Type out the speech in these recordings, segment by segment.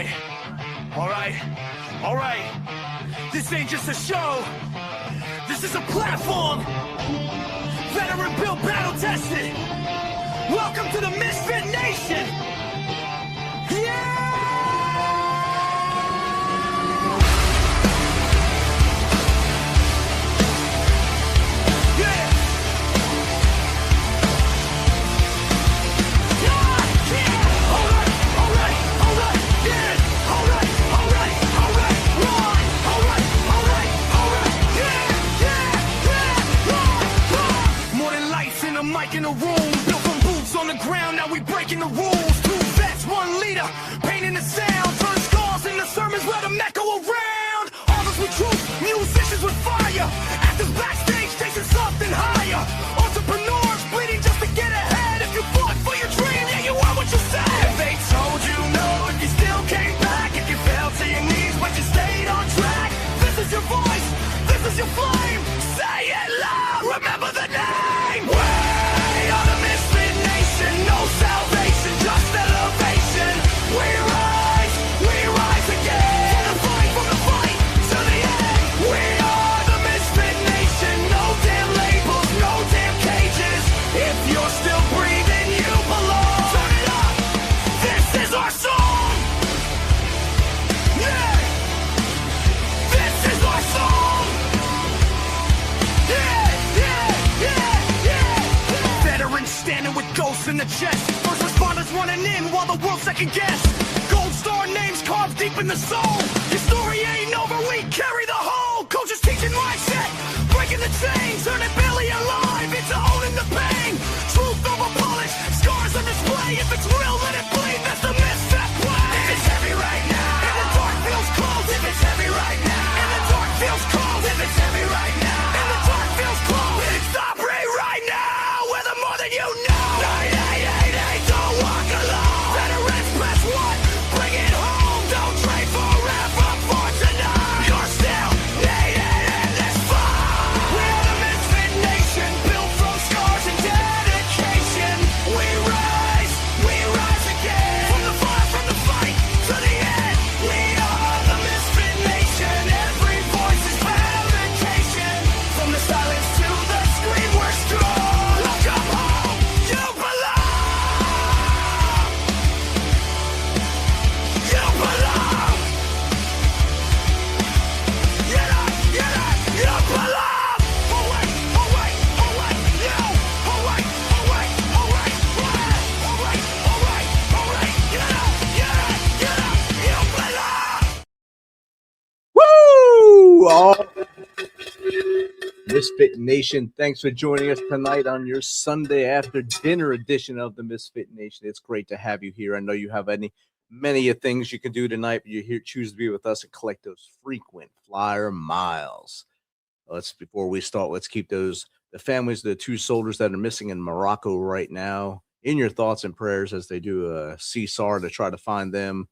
right, all right, all right. This ain't just a show. This is a platform. Veteran built, battle tested. Welcome to the Misfit Nation. Yeah! Mic in a room, built from boots on the ground, now we breaking the rules. 2 vets, 1 leader, painting the sound, turn scars into sermons, let them echo around. Authors with truth, musicians with fire, actors backstage chasing something higher. Entrepreneurs bleeding just to get ahead. If you fought for your dream, yeah, you are what you said. If they told you no, if you still came back, if you fell to your knees but you stayed on track, this is your voice, this is your flame. Say it loud, remember the name. No salvation, just elevation. We rise again. From the fight to the end. We are the Misfit Nation. No damn labels, no damn cages. If you're still breathing, you belong. Turn it up. This is our song. Yeah. This is our song. Yeah. Veterans standing with ghosts in the chest. First responders running in while the world second guess. Gold star names carved deep in the soul. Your story ain't over, we carry the whole. Coaches teaching mindset, breaking the chains, turning barely alive into owning the pain. Truth over polish, scars on display. If it's real, let it bleed. That's the misfit play. If it's heavy right now, and the dark feels close. If it's heavy right now, and the dark feels close. If it's heavy right now, and the dark feels close. Stop right now. We're the more than you know. 988, don't walk alone. Veterans press 1, bring it home. Don't trade forever for tonight. You're still needed in this fight. We're the Misfit Nation, built from scars and dedication. We rise again. From the fight to the end. We are the Misfit Nation. Every voice is vindication. From the silence to the scream, we're strong. Welcome home, you belong. You belong. You belong. Oh wait, you. Oh wait, you belong. Woo! All Misfit Nation, thanks for joining us tonight on your Sunday after dinner edition of the Misfit Nation. It's great to have you here. I know you have many things you can do tonight, but you choose to be with us and collect those frequent flyer miles. Before we start, let's keep the families of the 2 soldiers that are missing in Morocco right now in your thoughts and prayers as they do a CSAR to try to find them.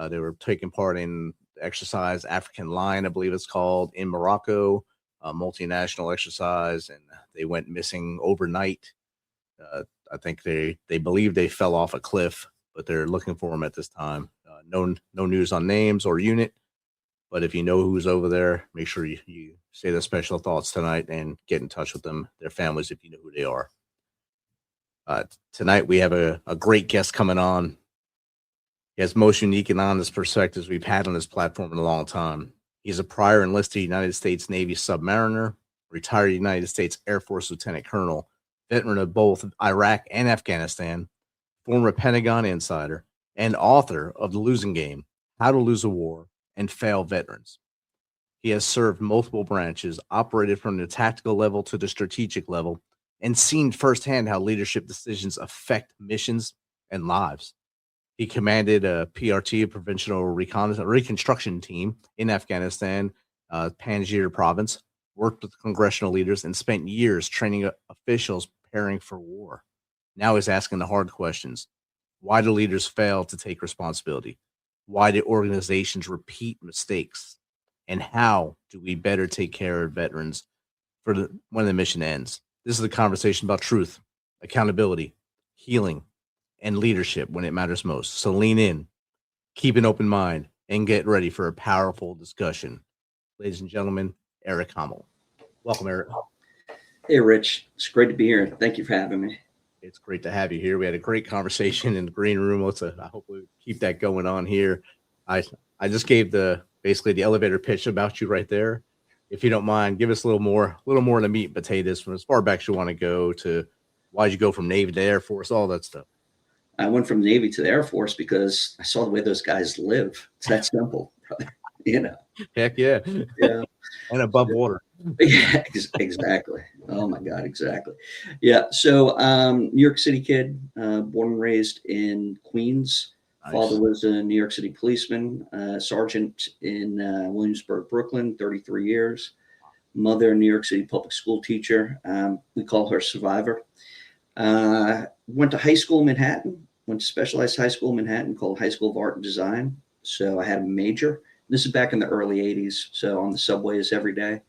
They were taking part in the exercise African Lion, I believe it's called, in Morocco, a multinational exercise, and they went missing overnight. I think they believe they fell off a cliff, but they're looking for them at this time. No news on names or unit, but if you know who's over there, make sure you say the special thoughts tonight and get in touch with them, their families, if you know who they are. Tonight we have a great guest coming on. He has most unique and honest perspectives we've had on this platform in a long time. He's a prior enlisted United States Navy submariner, retired United States Air Force Lieutenant Colonel, veteran of both Iraq and Afghanistan, former Pentagon insider, and author of The Losing Game, How to Lose a War and Fail Veterans. He has served multiple branches, operated from the tactical level to the strategic level, and seen firsthand how leadership decisions affect missions and lives. He commanded a PRT, a Provincial Reconstruction team in Afghanistan, Panjshir province, worked with congressional leaders, and spent years training officials preparing for war. Now he's asking the hard questions. Why do leaders fail to take responsibility? Why do organizations repeat mistakes? And how do we better take care of veterans when the mission ends? This is a conversation about truth, accountability, healing, and leadership when it matters most. So lean in, keep an open mind, and get ready for a powerful discussion. Ladies and gentlemen, Eric Hommel. Welcome, Eric. Hey, Rich. It's great to be here. Thank you for having me. It's great to have you here. We had a great conversation in the green room. I hope we keep that going on here. I just gave basically the elevator pitch about you right there. If you don't mind, give us a little more of the meat and potatoes from as far back as you want to go to why'd you go from Navy to Air Force, all that stuff. I went from Navy to the Air Force because I saw the way those guys live. It's that simple, brother. Heck yeah. Yeah. And above water. Yeah, exactly. Oh my God, exactly. Yeah. So New York City kid, born and raised in Queens. Nice. Father was a New York City policeman, sergeant in Williamsburg, Brooklyn, 33 years. Mother, New York City public school teacher. We call her Survivor. Went to high school in Manhattan, went to specialized high school in Manhattan called High School of Art and Design. So I had a major. This is back in the early 80s. So on the subways every day.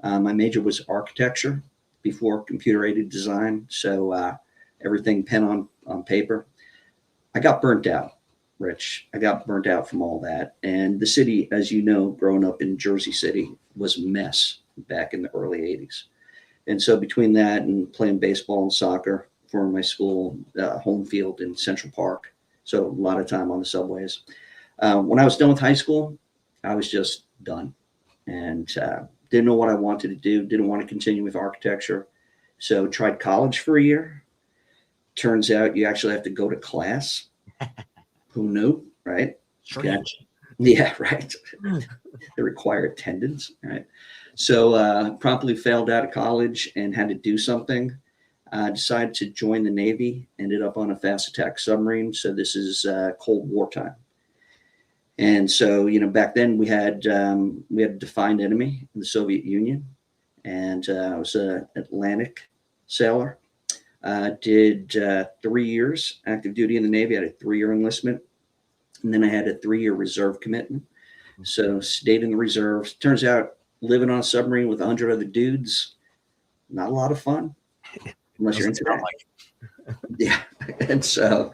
My major was architecture before computer-aided design. So everything pen on paper. I got burnt out, Rich. I got burnt out from all that. And the city, as you know, growing up in Jersey City, was a mess back in the early 80s. And so between that and playing baseball and soccer for my school, home field in Central Park, so a lot of time on the subways. When I was done with high school, I was just done and didn't know what I wanted to do, didn't want to continue with architecture. So tried college for a year. Turns out you actually have to go to class. Who knew, right? Strange. Yeah, right. They require attendance, right? So promptly failed out of college and had to do something. Decided to join the Navy, ended up on a fast attack submarine. So this is Cold War time. And so, back then we had a defined enemy in the Soviet Union. And I was an Atlantic sailor. Did 3 years active duty in the Navy. I had a 3-year enlistment. And then I had a 3-year reserve commitment. So stayed in the reserves. Turns out living on a submarine with 100 other dudes, not a lot of fun, unless you're into that. Yeah. And so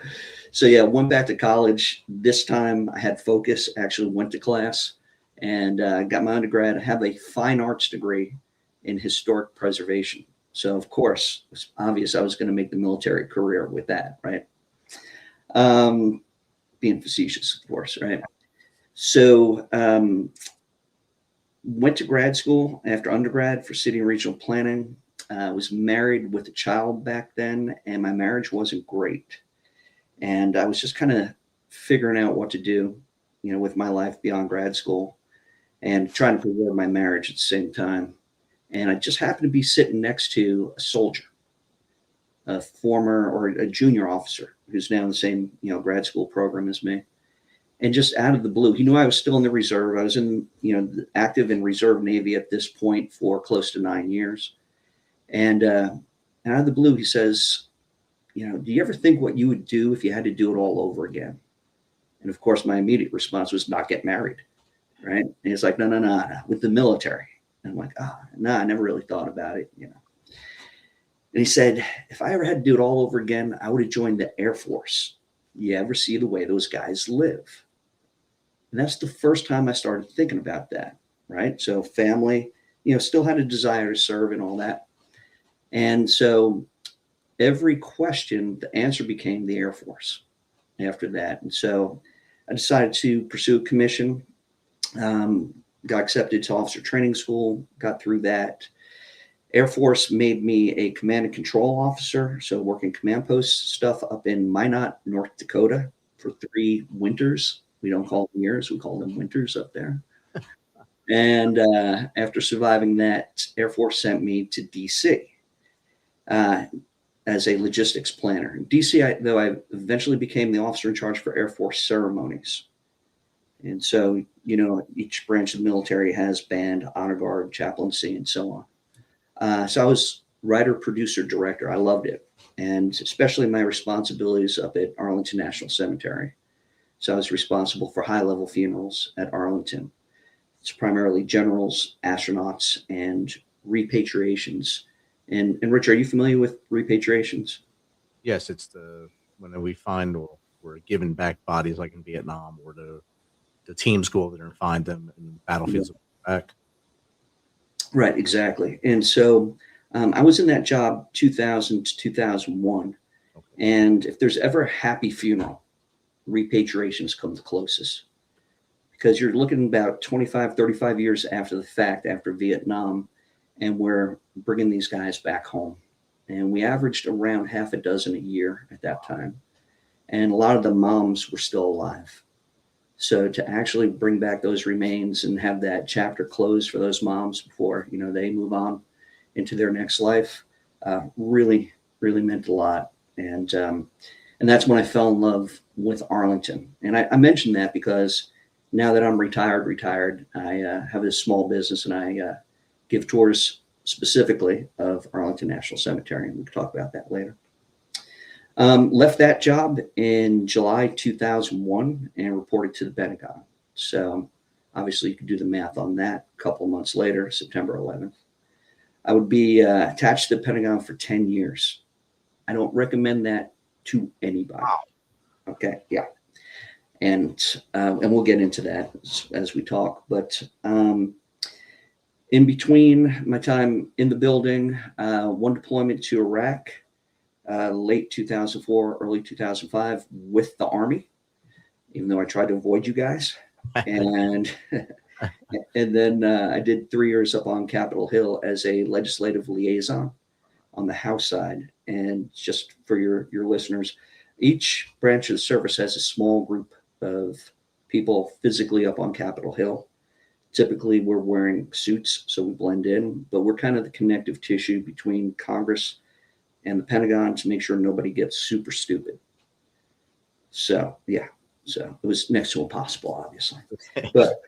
yeah, went back to college. This time I had focus, actually went to class and got my undergrad. I have a fine arts degree in historic preservation. So of course, it was obvious I was going to make the military career with that, right? Being facetious, of course, right? So went to grad school after undergrad for city and regional planning. Was married with a child back then, and my marriage wasn't great. And I was just kind of figuring out what to do, with my life beyond grad school and trying to preserve my marriage at the same time. And I just happened to be sitting next to a soldier, a former or a junior officer who's now in the same, grad school program as me. And just out of the blue, he knew I was still in the reserve. I was in, active in reserve Navy at this point for close to 9 years. And out of the blue, he says, do you ever think what you would do if you had to do it all over again? And of course, my immediate response was not get married, right? And he's like, no, with the military. And I'm like, no, I never really thought about it, And he said, if I ever had to do it all over again, I would have joined the Air Force. You ever see the way those guys live? And that's the first time I started thinking about that, right? So family, still had a desire to serve and all that. And so every question, the answer became the Air Force after that. And so I decided to pursue a commission, got accepted to officer training school, got through that. Air Force made me a command and control officer. So working command post stuff up in Minot, North Dakota for 3 winters. We don't call them years, we call them winters up there. And after surviving that, Air Force sent me to DC as a logistics planner. In DC, I eventually became the officer in charge for Air Force ceremonies. And so, each branch of the military has band, honor guard, chaplaincy, and so on. So I was writer, producer, director. I loved it. And especially my responsibilities up at Arlington National Cemetery. So I was responsible for high-level funerals at Arlington. It's primarily generals, astronauts, and repatriations. And Rich, are you familiar with repatriations? Yes, it's when we find or we're giving back bodies like in Vietnam, or the teams go over there and find them in battlefields back. Right, exactly. And so I was in that job 2000 to 2001. Okay. And if there's ever a happy funeral, repatriations come the closest, because you're looking about 25, 35 years after the fact, after Vietnam, and we're bringing these guys back home. And we averaged around half a dozen a year at that time. And a lot of the moms were still alive. So to actually bring back those remains and have that chapter closed for those moms before, you know, they move on into their next life, really, really meant a lot. And that's when I fell in love with Arlington. And I mentioned that because now that I'm retired, I have a small business, and I give tours specifically of Arlington National Cemetery. And we can talk about that later. Left that job in July 2001 and reported to the Pentagon. So obviously you can do the math on that. A couple of months later, September 11th, I would be attached to the Pentagon for 10 years. I don't recommend that to anybody. Wow. Okay. Yeah. And we'll get into that as we talk. But in between my time in the building, one deployment to Iraq, late 2004, early 2005 with the Army, even though I tried to avoid you guys. And then I did 3 years up on Capitol Hill as a legislative liaison on the House side. And just for your listeners, each branch of the service has a small group of people physically up on Capitol Hill. Typically, we're wearing suits, so we blend in, but we're kind of the connective tissue between Congress and the Pentagon to make sure nobody gets super stupid. So, yeah. So it was next to impossible, obviously. But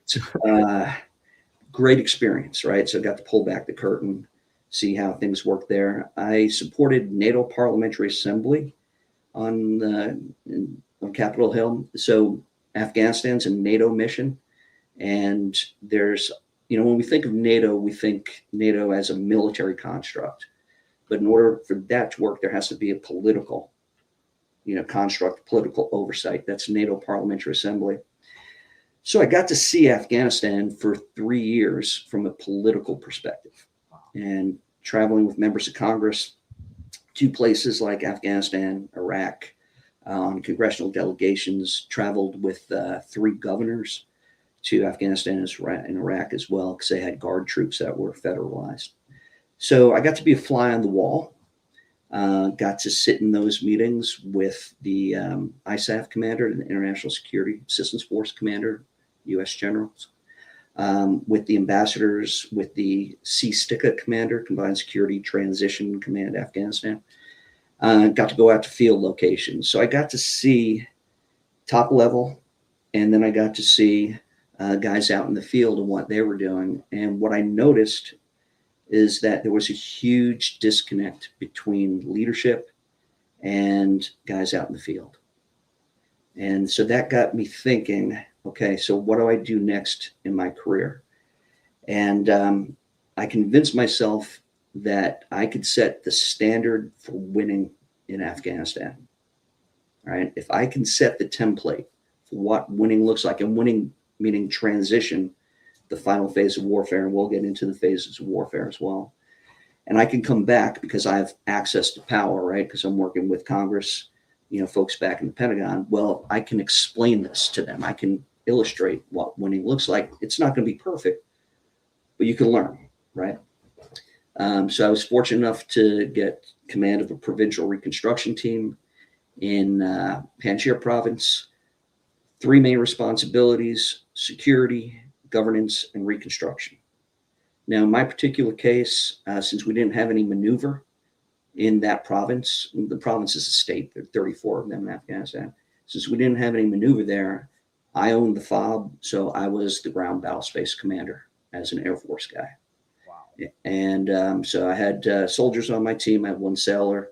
great experience, right? So I got to pull back the curtain, see how things work there. I supported NATO Parliamentary Assembly on Capitol Hill. So Afghanistan's a NATO mission. And there's, you know, when we think of NATO, we think NATO as a military construct. But in order for that to work, there has to be a political, you know, construct, political oversight. That's NATO Parliamentary Assembly. So I got to see Afghanistan for 3 years from a political perspective, and traveling with members of Congress to places like Afghanistan, Iraq, on congressional delegations, traveled with 3 governors to Afghanistan and Iraq as well, because they had guard troops that were federalized. So I got to be a fly on the wall, got to sit in those meetings with the ISAF commander and the International Security Assistance Force commander, U.S. generals, with the ambassadors, with the CSTICA commander, Combined Security Transition Command, Afghanistan. Got to go out to field locations. So I got to see top level, and then I got to see guys out in the field and what they were doing. And what I noticed is that there was a huge disconnect between leadership and guys out in the field. And so that got me thinking, okay, so what do I do next in my career? And I convinced myself that I could set the standard for winning in Afghanistan. All right. If I can set the template for what winning looks like, and winning meaning transition, the final phase of warfare, and we'll get into the phases of warfare as well. And I can come back because I have access to power, right? Because I'm working with Congress, you know, folks back in the Pentagon. Well, I can explain this to them. I can illustrate what winning looks like. It's not going to be perfect, but you can learn, right? So I was fortunate enough to get command of a provincial reconstruction team in Panjshir province. 3 main responsibilities: security, governance, and reconstruction. Now, in my particular case, since we didn't have any maneuver in that province, the province is a state, there are 34 of them in Afghanistan. Since we didn't have any maneuver there, I owned the FOB, so I was the ground battle space commander as an Air Force guy. Wow. And so I had soldiers on my team. I had 1 sailor,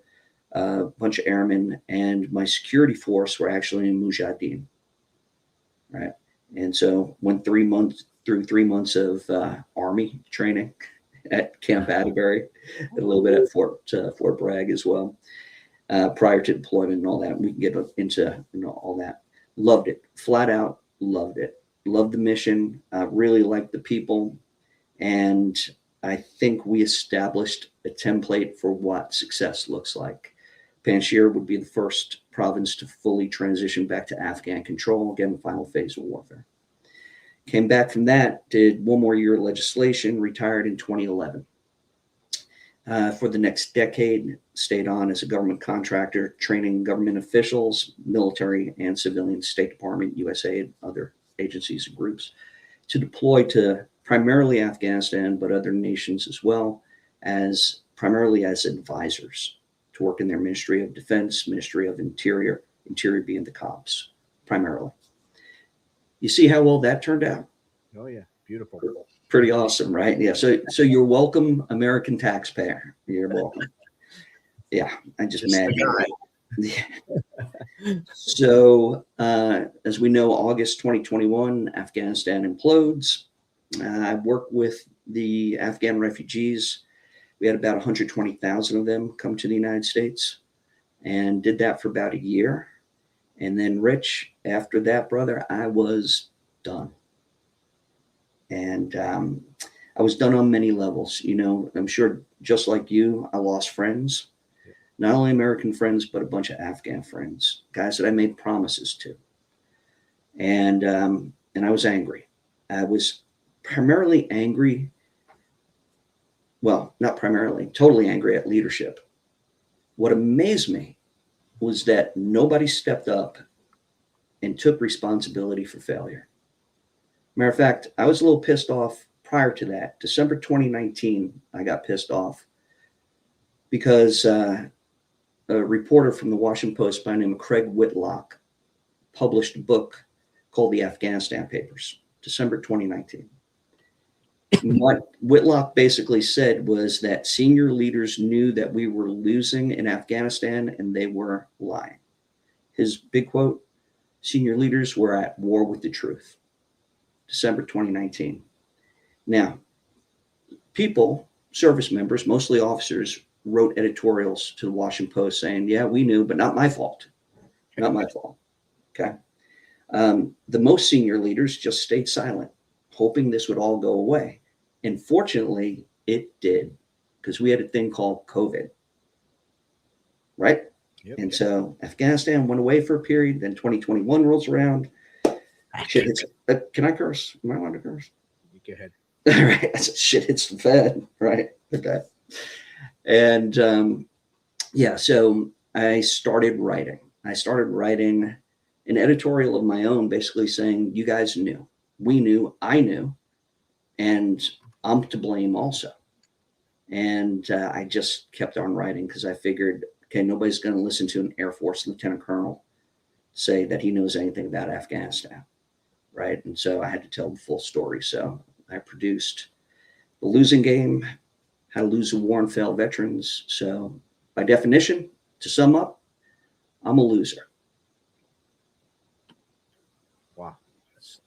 a bunch of airmen, and my security force were actually in Mujahideen, right? And so went 3 months through 3 months of Army training at Camp Atterbury, and a little bit at Fort Bragg as well. prior to deployment and all that. We can get into all that. Loved it, flat out loved it. Loved the mission. Really liked the people, and I think we established a template for what success looks like. Panjshir would be the first province to fully transition back to Afghan control. Again, the final phase of warfare. Came back from that, did one more year of legislation, retired in 2011. For the next decade, stayed on as a government contractor, training government officials, military and civilian, State Department, USAID, other agencies and groups, to deploy to primarily Afghanistan, but other nations as well, as primarily as advisors to work in their Ministry of Defense, Ministry of Interior being the COPS, primarily. You see how well that turned out? Oh, yeah. Beautiful. Pretty awesome, right? Yeah. So you're welcome, American taxpayer. You're welcome. Yeah. I just mad you. Yeah. So, as we know, August 2021, Afghanistan implodes. I worked with the Afghan refugees. We had about 120,000 of them come to the United States, and did that for about a year. And then, Rich, after that, brother, I was done. And I was done on many levels. I'm sure just like you, I lost friends, not only American friends, but a bunch of Afghan friends, guys that I made promises to. And I was angry. I was primarily angry. Well, not primarily, totally angry at leadership. What amazed me was that nobody stepped up and took responsibility for failure. Matter of fact, I was a little pissed off prior to that. December 2019, I got pissed off because a reporter from the Washington Post by the name of Craig Whitlock published a book called The Afghanistan Papers, December 2019. What Whitlock basically said was that senior leaders knew that we were losing in Afghanistan and they were lying. His big quote, senior leaders were at war with the truth. December 2019. Now, people, service members, mostly officers, wrote editorials to the Washington Post saying, yeah, we knew, but not my fault. Not my fault. Okay. The most senior leaders just stayed silent, hoping this would all go away. And fortunately, it did, because we had a thing called COVID. Right? Yep. And so Afghanistan went away for a period. Then 2021 rolls around. Shit hits, can I curse? Am I allowed to curse? You go ahead. All right. Shit hits the Fed. Right. Okay. And so I started writing. An editorial of my own, basically saying, you guys knew, we knew, I knew, and I'm to blame also. And I just kept on writing because I figured, okay, nobody's going to listen to an Air Force lieutenant colonel say that he knows anything about Afghanistan. Right. And so I had to tell the full story. So I produced The Losing Game, How to Lose a War and Fail Veterans. So by definition, to sum up, I'm a loser. Wow.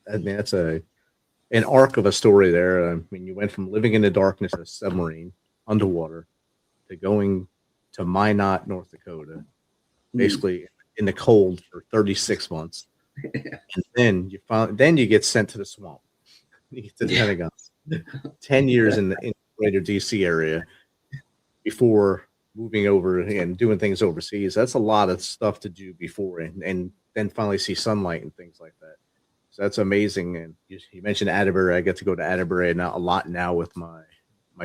That's an arc of a story there. I mean, you went from living in the darkness of a submarine underwater to going to Minot, North Dakota, basically in the cold for 36 months. And then you get sent to the swamp. You get to the Pentagon. 10 years in the greater DC area before moving over and doing things overseas. That's a lot of stuff to do before and then finally see sunlight and things like that. So that's amazing. And you mentioned Atterbury. I get to go to Atterbury now a lot now with my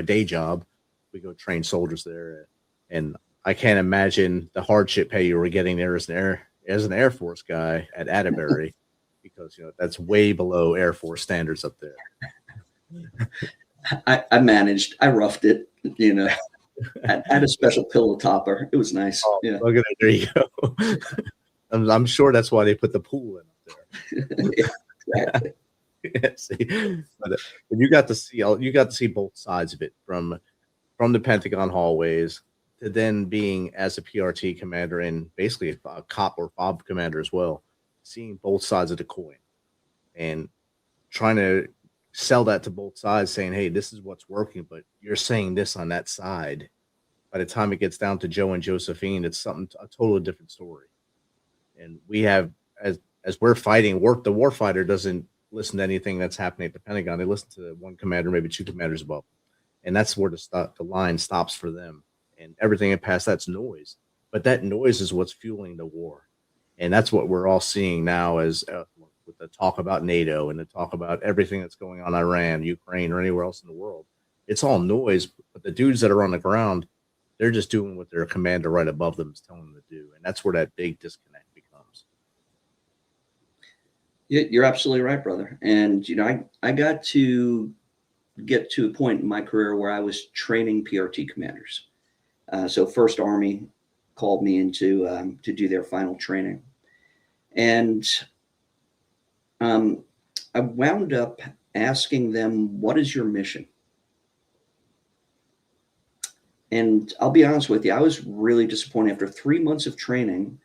day job. We go train soldiers there, and I can't imagine the hardship pay you were getting there as an Air Force guy at Atterbury, because that's way below Air Force standards up there. I managed. I roughed it. I had a special pillow topper. It was nice. Oh, yeah. Look at it. There you go. I'm sure that's why they put the pool in up there. Yeah, exactly. Yeah, see, but you got to see both sides of it, from the Pentagon hallways to then being as a PRT commander and basically a COP or FOB commander as well, seeing both sides of the coin and trying to sell that to both sides, saying, hey, this is what's working, but you're saying this on that side. by the time it gets down to Joe and Josephine, it's a totally different story. And we have, as we're fighting, the warfighter doesn't listen to anything that's happening at the Pentagon. They listen to one commander, maybe two commanders above. And that's where the line stops for them. And everything past that's noise. But that noise is what's fueling the war. And that's what we're all seeing now as with the talk about NATO and the talk about everything that's going on in Iran, Ukraine, or anywhere else in the world. It's all noise, but the dudes that are on the ground, they're just doing what their commander right above them is telling them to do. And that's where that big disconnect becomes. You're absolutely right, brother. And, I got to get to a point in my career where I was training PRT commanders. So First Army called me in to do their final training. And I wound up asking them, what is your mission? And I'll be honest with you, I was really disappointed. After 3 months of training,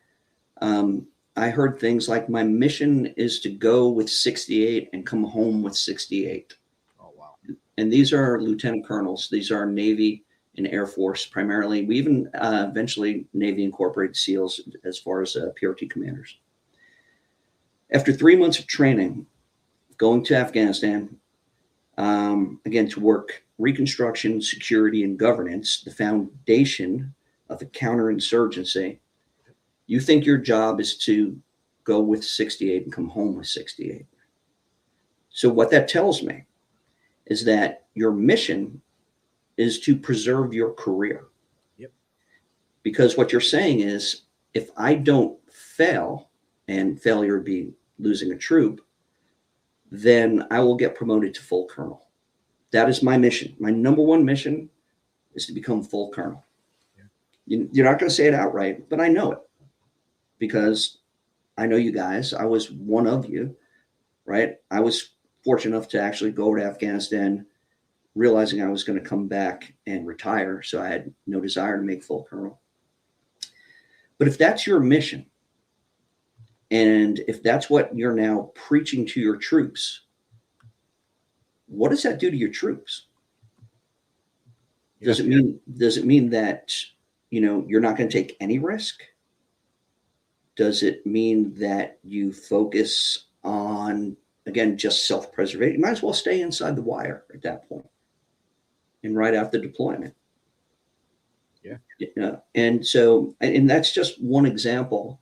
I heard things like, my mission is to go with 68 and come home with 68. Oh, wow. And these are lieutenant colonels. These are Navy and Air Force primarily. We even eventually Navy incorporated SEALs as far as PRT commanders. After 3 months of training, going to Afghanistan, again, to work Reconstruction, security, and governance, the foundation of a counterinsurgency. You think your job is to go with 68 and come home with 68. So what that tells me is that your mission is to preserve your career. Yep. Because what you're saying is, if I don't fail, and failure would be losing a troop, then I will get promoted to full colonel. That is my mission. My number one mission is to become full colonel. Yeah. You're not going to say it outright, but I know it because I know you guys. I was one of you, right? I was fortunate enough to actually go to Afghanistan, realizing I was going to come back and retire. So I had no desire to make full colonel. But if that's your mission, and if that's what you're now preaching to your troops, what does that do to your troops? Does it mean that, you're not going to take any risk? Does it mean that you focus on, again, just self-preservation? You might as well stay inside the wire at that point and right after deployment. Yeah. And so, and that's just one example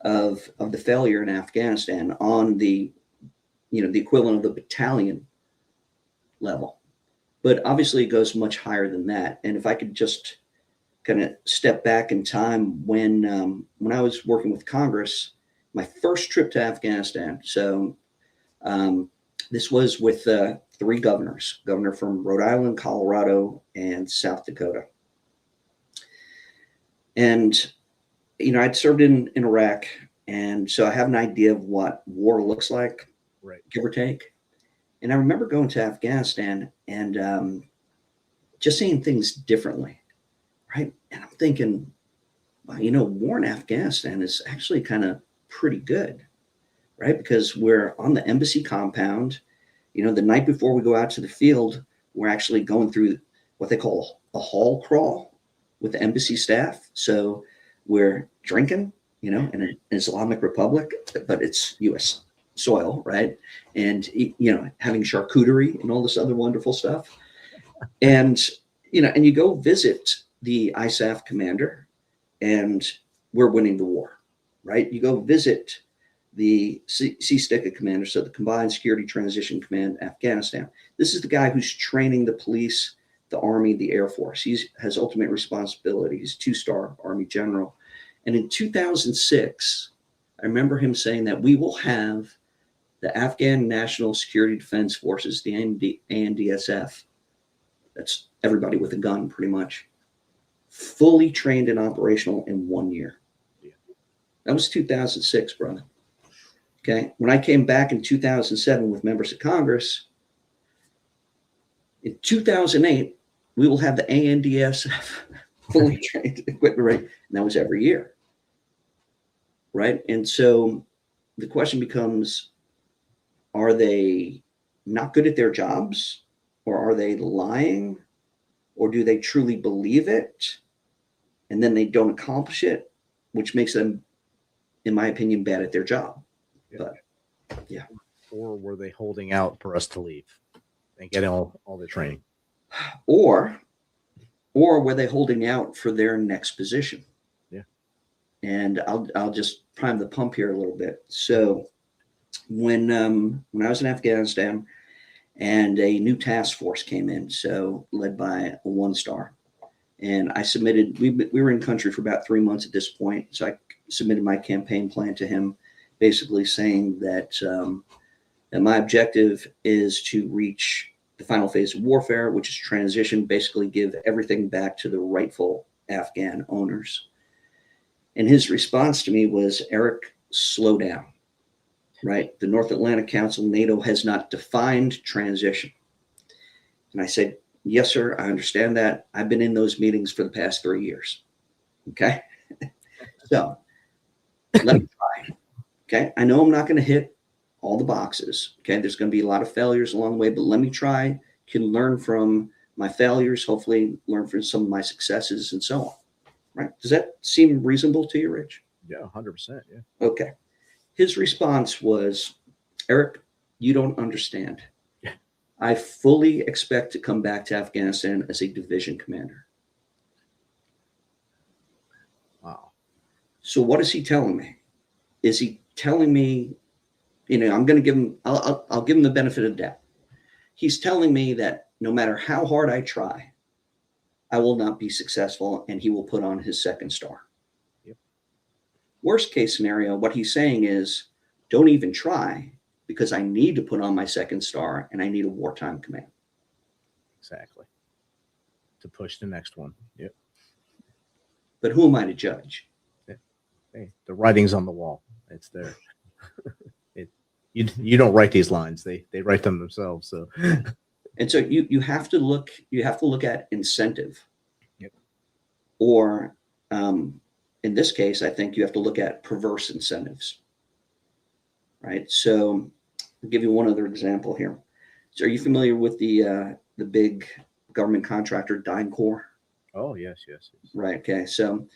of the failure in Afghanistan on the, the equivalent of the battalion level. But obviously it goes much higher than that. And if I could just kind of step back in time, when I was working with Congress, my first trip to Afghanistan. So this was with three governors, governor from Rhode Island, Colorado, and South Dakota. And, I'd served in Iraq. And so I have an idea of what war looks like, right, give or take. And I remember going to Afghanistan and just seeing things differently, right? And I'm thinking, wow, war in Afghanistan is actually kind of pretty good, right? Because we're on the embassy compound. The night before we go out to the field, we're actually going through what they call a hall crawl with the embassy staff. So we're drinking, in an Islamic Republic, but it's U.S. soil, right? And, having charcuterie and all this other wonderful stuff. And, and you go visit the ISAF commander and we're winning the war, right? You go visit the CSTCA commander, so the Combined Security Transition Command, Afghanistan. This is the guy who's training the police, the Army, the Air Force. He has ultimate responsibility. He's 2-star Army general. And in 2006, I remember him saying that we will have the Afghan National Security Defense Forces, the ANDSF, that's everybody with a gun pretty much, fully trained and operational in 1 year. Yeah. That was 2006, brother. Okay. When I came back in 2007 with members of Congress, in 2008, we will have the ANDSF fully trained equipment, right? And that was every year. Right. And so the question becomes, are they not good at their jobs, or are they lying, or do they truly believe it? and then they don't accomplish it, which makes them, in my opinion, bad at their job. Yeah. But yeah. Or were they holding out for us to leave and get all the training? Or were they holding out for their next position? Yeah. And I'll just prime the pump here a little bit. So when I was in Afghanistan and a new task force came in, so led by a 1-star, and I submitted, we were in country for about 3 months at this point. So I submitted my campaign plan to him, basically saying that, that my objective is to reach the final phase of warfare, which is transition, basically give everything back to the rightful Afghan owners. And his response to me was, Eric, slow down, right? The North Atlantic Council, NATO, has not defined transition. And I said, yes, sir, I understand that. I've been in those meetings for the past 3 years. Okay. So let me try. Okay. I know I'm not going to hit all the boxes. Okay. There's going to be a lot of failures along the way, but let me try, can learn from my failures, hopefully learn from some of my successes and so on. Right. Does that seem reasonable to you, Rich? Yeah, 100%. Yeah. Okay. His response was, Eric, you don't understand. I fully expect to come back to Afghanistan as a division commander. Wow. So what is he telling me? Is he telling me, I'm going to give him, I'll give him the benefit of the doubt. He's telling me that no matter how hard I try, I will not be successful, and he will put on his 2nd star. Yep. Worst case scenario, what he's saying is, don't even try, because I need to put on my 2nd star and I need a wartime command. Exactly. To push the next one. Yep. But who am I to judge? Yeah. Hey, the writing's on the wall. It's there. You don't write these lines. They write them themselves. So and so you have to look at incentive. Yep. Or in this case, I think you have to look at perverse incentives. Right. So I'll give you one other example here. So are you familiar with the big government contractor DynCorp? Oh, yes. Right. Okay. So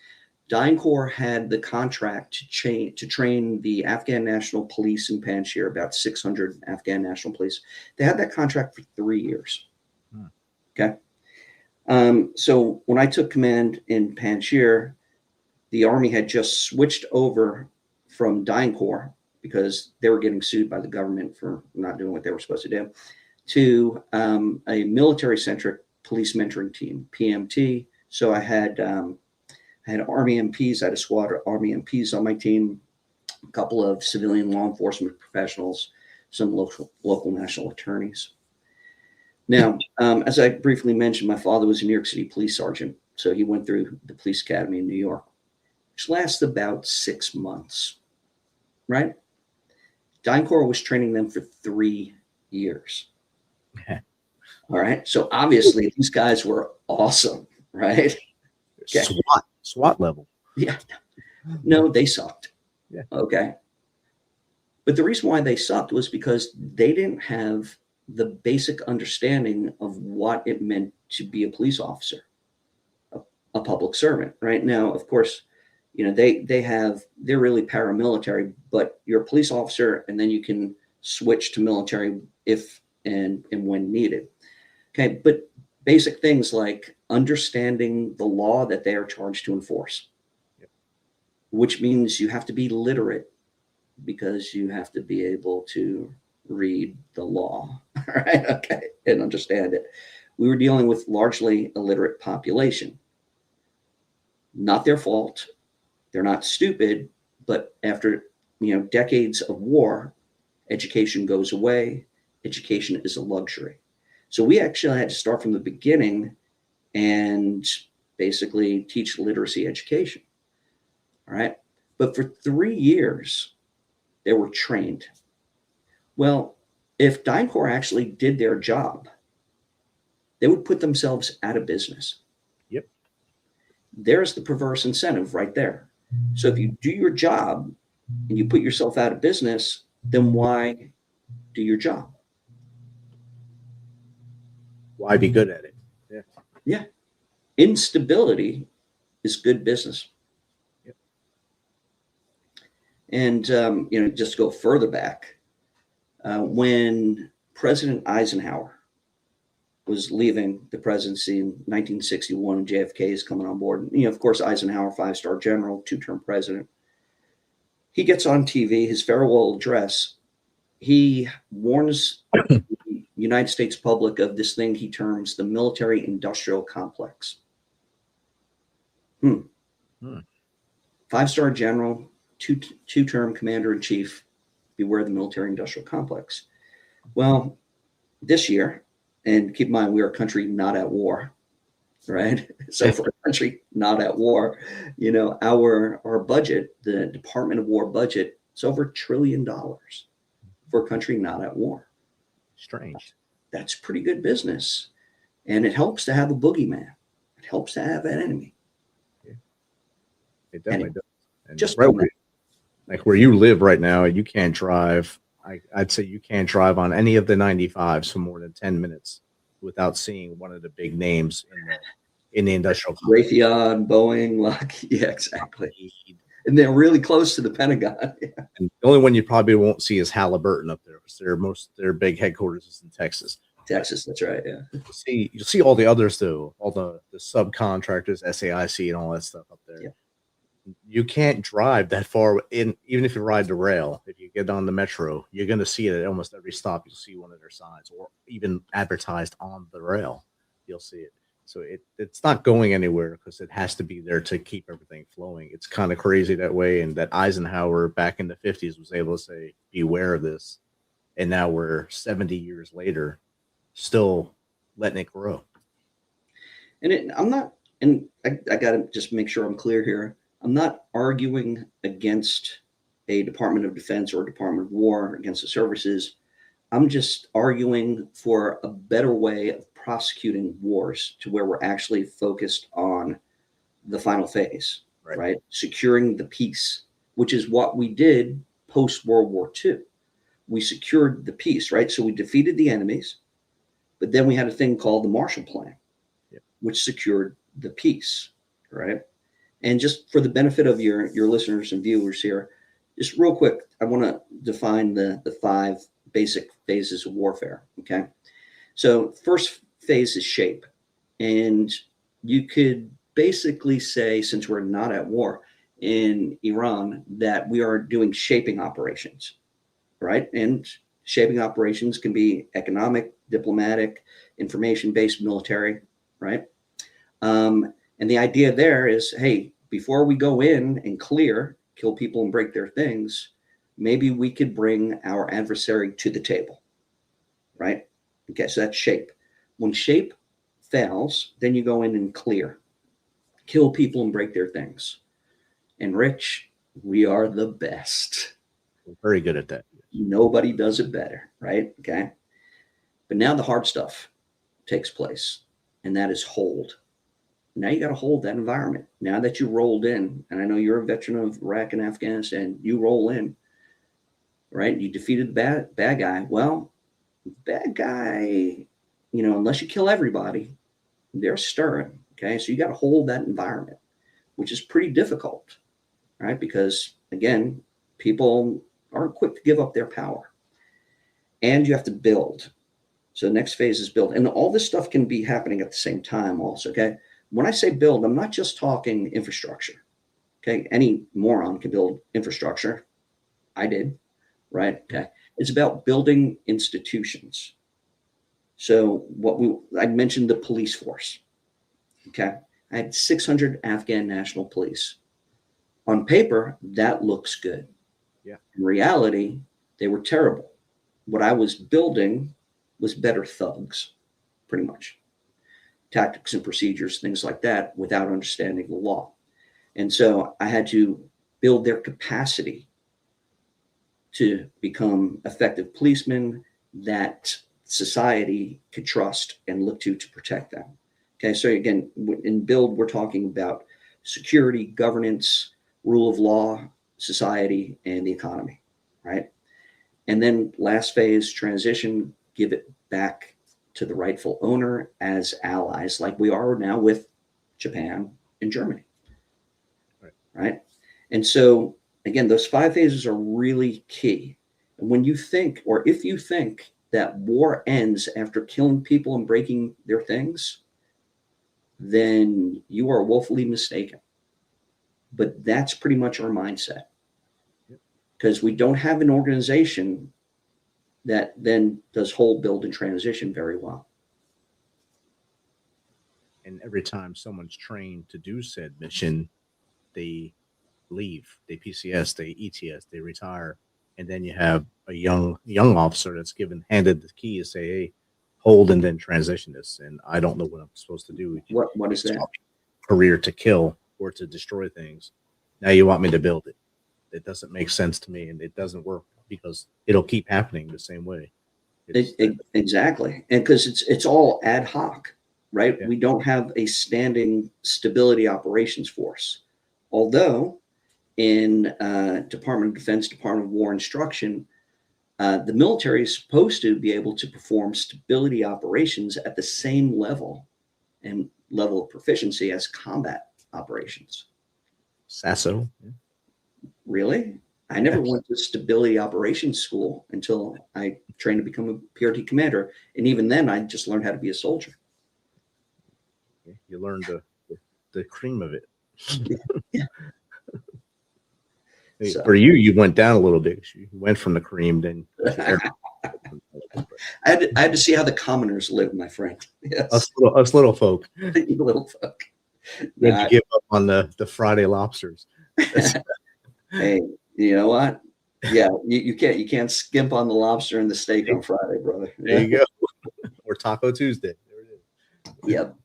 DynCorp had the contract to train the Afghan National Police in Panjshir, about 600 Afghan National Police. They had that contract for 3 years. Okay. So when I took command in Panjshir, the Army had just switched over from DynCorp, because they were getting sued by the government for not doing what they were supposed to do, to a military-centric police mentoring team, PMT. So I had Army MPs, I had a squad of Army MPs on my team, a couple of civilian law enforcement professionals, some local national attorneys. Now, as I briefly mentioned, my father was a New York City police sergeant, so he went through the police academy in New York, which lasted about 6 months, right? DynCorp was training them for 3 years. All right. So obviously these guys were awesome, right? Okay. SWAT level. Yeah. No, they sucked. Yeah. Okay. But the reason why they sucked was because they didn't have the basic understanding of what it meant to be a police officer, a public servant. Right now, of course, they're really paramilitary, but you're a police officer, and then you can switch to military if and when needed. Okay. But basic things like understanding the law that they are charged to enforce, which means you have to be literate, because you have to be able to read the law, right? Okay, and understand it. We were dealing with largely illiterate population. Not their fault. They're not stupid, but after decades of war, education goes away. Education is a luxury. So we actually had to start from the beginning and basically teach literacy education. All right. But for 3 years, they were trained. Well, if DynCorp actually did their job, they would put themselves out of business. Yep. There's the perverse incentive right there. So if you do your job and you put yourself out of business, then why do your job? Why be good at it? Yeah. Yeah. Instability is good business. Yep. And, just go further back, when President Eisenhower was leaving the presidency in 1961 and JFK is coming on board. Of course, Eisenhower, 5-star general, 2-term president. He gets on TV, his farewell address. He warns the United States public of this thing he terms the military industrial complex. 5-star general, 2-term commander in chief, beware the military industrial complex. Well, this year, and keep in mind, we are a country not at war, right? So for a country not at war, our budget, the Department of War budget, is over $1 trillion for a country not at war. Strange. That's pretty good business. And it helps to have a boogeyman. It helps to have an enemy. Yeah. It definitely does. And just right where you live right now, you can't drive. I'd say you can't drive on any of the 95s for more than 10 minutes without seeing one of the big names in the industrial complex. Raytheon, Boeing, Lockheed. Yeah, exactly. And they're really close to the Pentagon. Yeah. And the only one you probably won't see is Halliburton up there because their big headquarters is in Texas. Texas, that's right. Yeah. You'll see all the others though, all the subcontractors, SAIC, and all that stuff up there. Yeah. You can't drive that far in, even if you ride the rail. If you get on the metro, you're going to see it at almost every stop. You'll see one of their signs, or even advertised on the rail. You'll see it. So it's not going anywhere because it has to be there to keep everything flowing. It's kind of crazy that way, and that Eisenhower back in the 50s was able to say, "Beware of this," and now we're 70 years later, still letting it grow. And I'm not, and I got to just make sure I'm clear here. I'm not arguing against a Department of Defense or a Department of War, against the services. I'm just arguing for a better way of prosecuting wars to where we're actually focused on the final phase, right? Securing the peace, which is what we did post World War II. We secured the peace, right? So we defeated the enemies, but then we had a thing called the Marshall Plan, which secured the peace, right? And just for the benefit of your listeners and viewers here, just real quick, I want to define the 5 basic phases of warfare, okay? So first phase is shape. And you could basically say, since we're not at war in Iran, that we are doing shaping operations, right? And shaping operations can be economic, diplomatic, information-based military, right? And the idea there is, hey, before we go in and kill people and break their things, maybe we could bring our adversary to the table, right? Okay, so that's shape. When shape fails, then you go in and kill people and break their things. And Rich, we are the best. We're very good at that. Nobody does it better, right? Okay. But now the hard stuff takes place, and that is hold. Now you got to hold that environment. Now that you rolled in, and I know you're a veteran of Iraq and Afghanistan, you roll in, right? You defeated the bad guy. Well, bad guy, unless you kill everybody, they're stirring. Okay. So you got to hold that environment, which is pretty difficult, right? Because again, people aren't quick to give up their power, and you have to build. So the next phase is build. And all this stuff can be happening at the same time also. Okay. When I say build, I'm not just talking infrastructure. Okay. Any moron can build infrastructure. I did. Right. Okay. It's about building institutions. So I mentioned the police force. Okay. I had 600 Afghan National Police. On paper, that looks good. Yeah. In reality, they were terrible. What I was building was better thugs, pretty much. Tactics and procedures, things like that, without understanding the law. And so I had to build their capacity to become effective policemen that society could trust and look to protect them. Okay, so again, in build, we're talking about security, governance, rule of law, society, and the economy, right? And then last phase, transition, give it back to the rightful owner as allies, like we are now with Japan and Germany. right? And so, again, those 5 phases are really key. And when you think, or if you think that war ends after killing people and breaking their things, then you are woefully mistaken. But that's pretty much our mindset, because we don't have an organization that then does hold, build, and transition very well. And every time someone's trained to do said mission, they leave, they PCS, they ETS, they retire, and then you have a young officer that's handed the key to say, "Hey, hold and then transition this." And I don't know what I'm supposed to do. What is that? Career to kill or to destroy things. Now you want me to build it. It doesn't make sense to me, and it doesn't work because it'll keep happening the same way. Exactly, and because it's all ad hoc, right? Yeah. We don't have a standing stability operations force, although in Department of Defense, Department of War instruction, the military is supposed to be able to perform stability operations at the same level and level of proficiency as combat operations. Sasso. Really? I never went to stability operations school until I trained to become a PRT commander. And even then, I just learned how to be a soldier. You learned the cream of it. Yeah. So, for you went down a little bit. You went from the cream, then I had to see how the commoners live, my friend. Yes. Us little folk. Little folk. You had to give up on the Friday lobsters. Hey, you know what? Yeah, you can't skimp on the lobster and the steak on Friday, brother. There you go. Or Taco Tuesday. There it is. Yep.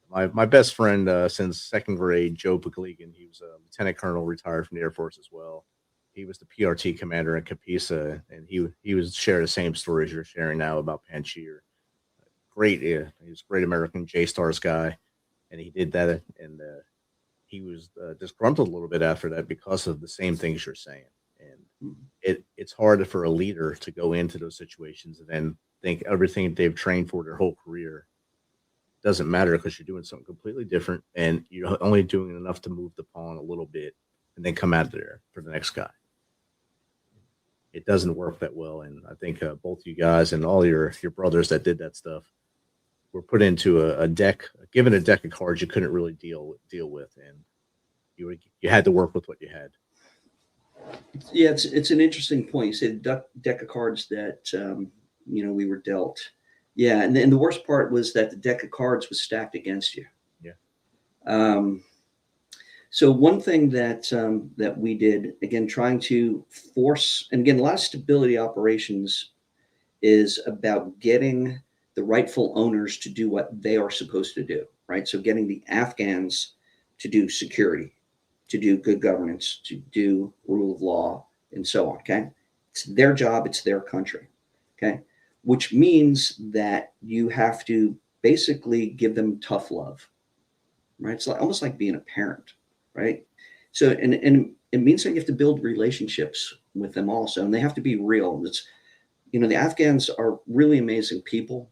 My best friend since second grade, Joe Paglegan, he was a lieutenant colonel, retired from the Air Force as well. He was the PRT commander in Capisa, and he was sharing the same stories you're sharing now about Panjshir. Great, he was a great American J-Stars guy, and he did that, and he was disgruntled a little bit after that because of the same things you're saying. And it's hard for a leader to go into those situations and then think everything they've trained for their whole career doesn't matter because you're doing something completely different and you're only doing enough to move the pawn a little bit and then come out there for the next guy. It doesn't work that well. And I think both you guys and all your brothers that did that stuff were put into a deck, given a deck of cards you couldn't really deal with, and you had to work with what you had. Yeah, it's an interesting point. You said deck of cards that we were dealt. Yeah, and the worst part was that the deck of cards was stacked against you. Yeah. So one thing that we did, again, trying to force, and again, a lot of stability operations is about getting the rightful owners to do what they are supposed to do, right? So getting the Afghans to do security, to do good governance, to do rule of law, and so on, okay? It's their job, it's their country, okay? Which means that you have to basically give them tough love, right? It's almost like being a parent, right? So, and it means that you have to build relationships with them also, and they have to be real. It's, the Afghans are really amazing people.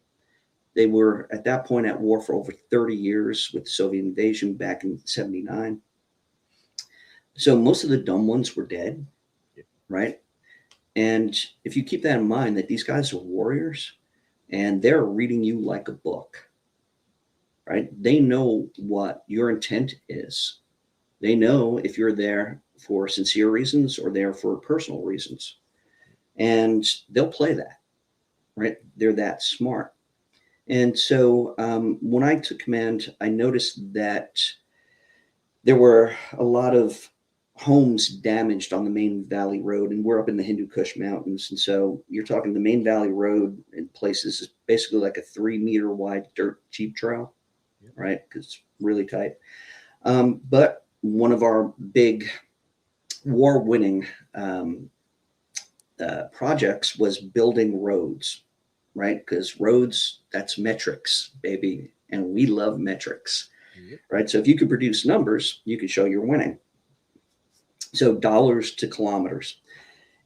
They were at that point at war for over 30 years with the Soviet invasion back in 79. So most of the dumb ones were dead, right? And if you keep that in mind, that these guys are warriors and they're reading you like a book, right? They know what your intent is. They know if you're there for sincere reasons or there for personal reasons. And they'll play that, right? They're that smart. And so when I took command, I noticed that there were a lot of homes damaged on the Main Valley Road, and we're up in the Hindu Kush Mountains. And so you're talking the Main Valley Road in places is basically like a 3-meter wide dirt Jeep trail, right? Because it's really tight. But one of our big war-winning projects was building roads, right? Because roads, that's metrics, baby. And we love metrics, right? So if you could produce numbers, you could show you're winning. So dollars to kilometers.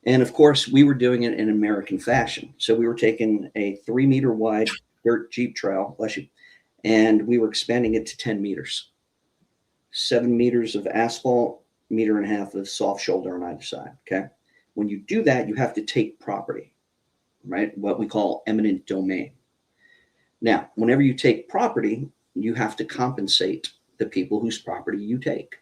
And of course, we were doing it in American fashion. So we were taking a 3-meter wide dirt Jeep trail, and we were expanding it to 10 meters. 7 meters of asphalt, 1.5 meters of soft shoulder on either side. Okay. When you do that, you have to take property, right? What we call eminent domain. Now, whenever you take property, you have to compensate the people whose property you take.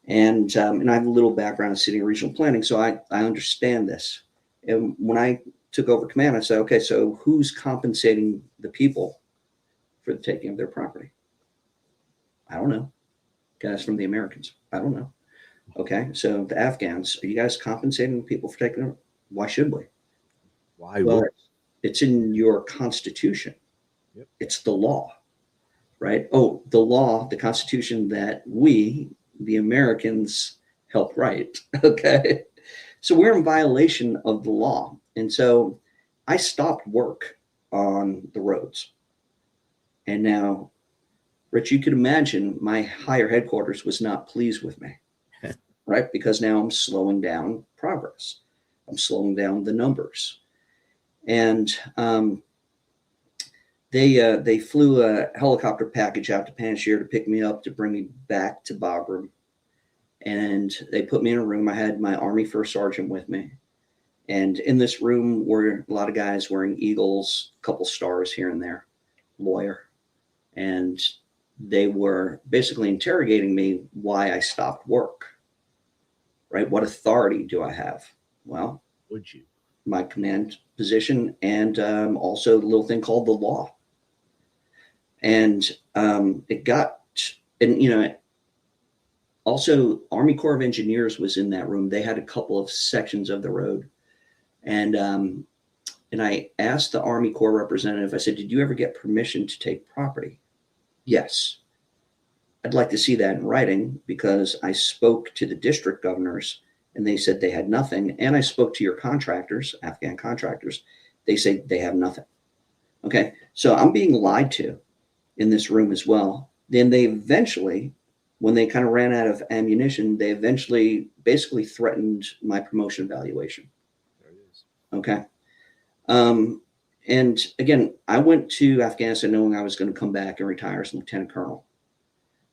And I have a little background in city and regional planning, so I understand this. And when I took over command, I said, okay, so who's compensating the people for the taking of their property? I don't know. Guys from the Americans, I don't know. Okay, so the Afghans, are you guys compensating the people for taking them? Why should we? Why Well, would? it's in your constitution. Yep. It's the law, right? Oh, the law, the constitution that we, the Americans, helped write. Okay. So we're in violation of the law. And so I stopped work on the roads. And now, Rich, you could imagine my higher headquarters was not pleased with me, right? Because now I'm slowing down progress. I'm slowing down the numbers. And they flew a helicopter package out to Panjshir to pick me up to bring me back to Bagram. And they put me in a room. I had my Army First Sergeant with me. And in this room were a lot of guys wearing eagles, a couple stars here and there, lawyer. And they were basically interrogating me why I stopped work, right? What authority do I have? Well, Would you? my command position and also the little thing called the law. And it got, and you know, also Army Corps of Engineers was in that room. They had a couple of sections of the road. And I asked the Army Corps representative, I said, did you ever get permission to take property? Yes. I'd like to see that in writing because I spoke to the district governors and they said they had nothing. And I spoke to your contractors, Afghan contractors. They say they have nothing. Okay. So I'm being lied to in this room as well. Then they eventually, when they kind of ran out of ammunition, they eventually basically threatened my promotion evaluation. There it is. Okay. And again, I went to Afghanistan knowing I was going to come back and retire as lieutenant colonel.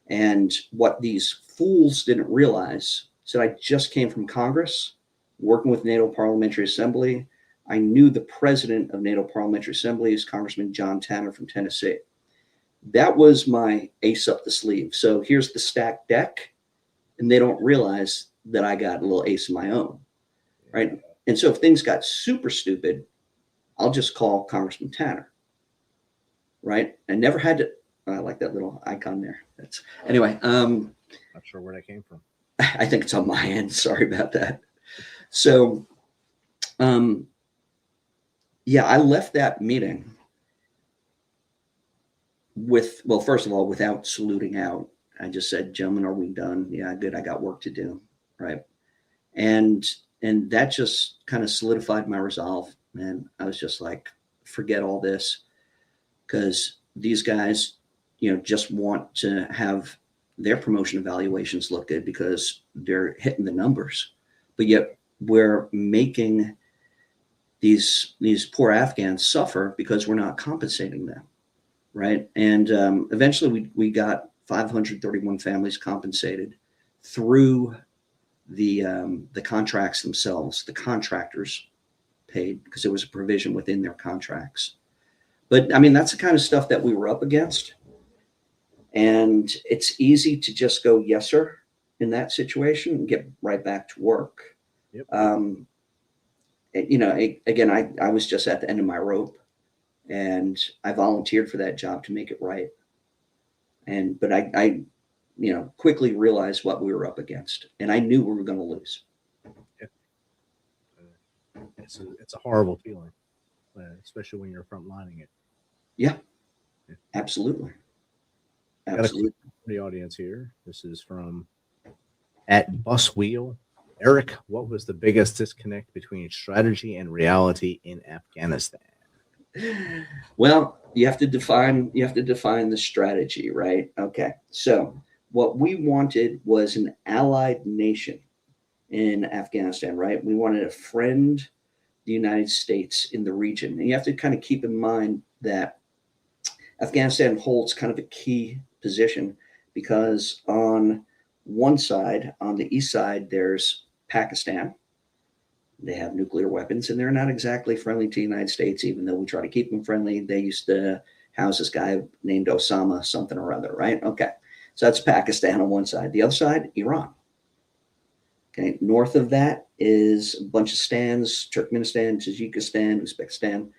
And what these fools didn't realize, so I just came from Congress, working with NATO Parliamentary Assembly. I knew the president of NATO Parliamentary Assembly is Congressman John Tanner from Tennessee. That was my ace up the sleeve. So here's the stacked deck, and they don't realize that I got a little ace of my own, right? And so if things got super stupid, I'll just call Congressman Tanner, right? I never had to. I like that little icon there. That's anyway. Not sure where that came from. I think it's on my end. Sorry about that. So, yeah, I left that meeting with, well, first of all, without saluting out. I just said, gentlemen, are we done? Yeah, good. I got work to do, right? And that just kind of solidified my resolve. And I was just like, forget all this, because these guys, you know, just want to have their promotion evaluations look good because they're hitting the numbers. But yet we're making these poor Afghans suffer because we're not compensating them, right? And eventually we got 531 families compensated through the contracts themselves. The contractors paid because there was a provision within their contracts. But I mean, that's the kind of stuff that we were up against. And it's easy to just go, yes, sir, in that situation and get right back to work. Yep. You know, again, I was just at the end of my rope and I volunteered for that job to make it right. But I you know, quickly realized what we were up against and I knew we were going to lose. It's a horrible feeling, especially when you're frontlining it. Yeah. Absolutely. Absolutely. The audience here. This is from at Buswheel. Eric, what was the biggest disconnect between strategy and reality in Afghanistan? Well, you have to define the strategy, right? Okay. So what we wanted was an allied nation in Afghanistan, right? We wanted to friend the United States in the region. And you have to kind of keep in mind that Afghanistan holds kind of a key position because on one side, on the east side, there's Pakistan. They have nuclear weapons, and they're not exactly friendly to the United States, even though we try to keep them friendly. They used to house this guy named Osama something or other, right? Okay. So that's Pakistan on one side. The other side, Iran. Okay. North of that is a bunch of stands, Turkmenistan, Tajikistan, Uzbekistan,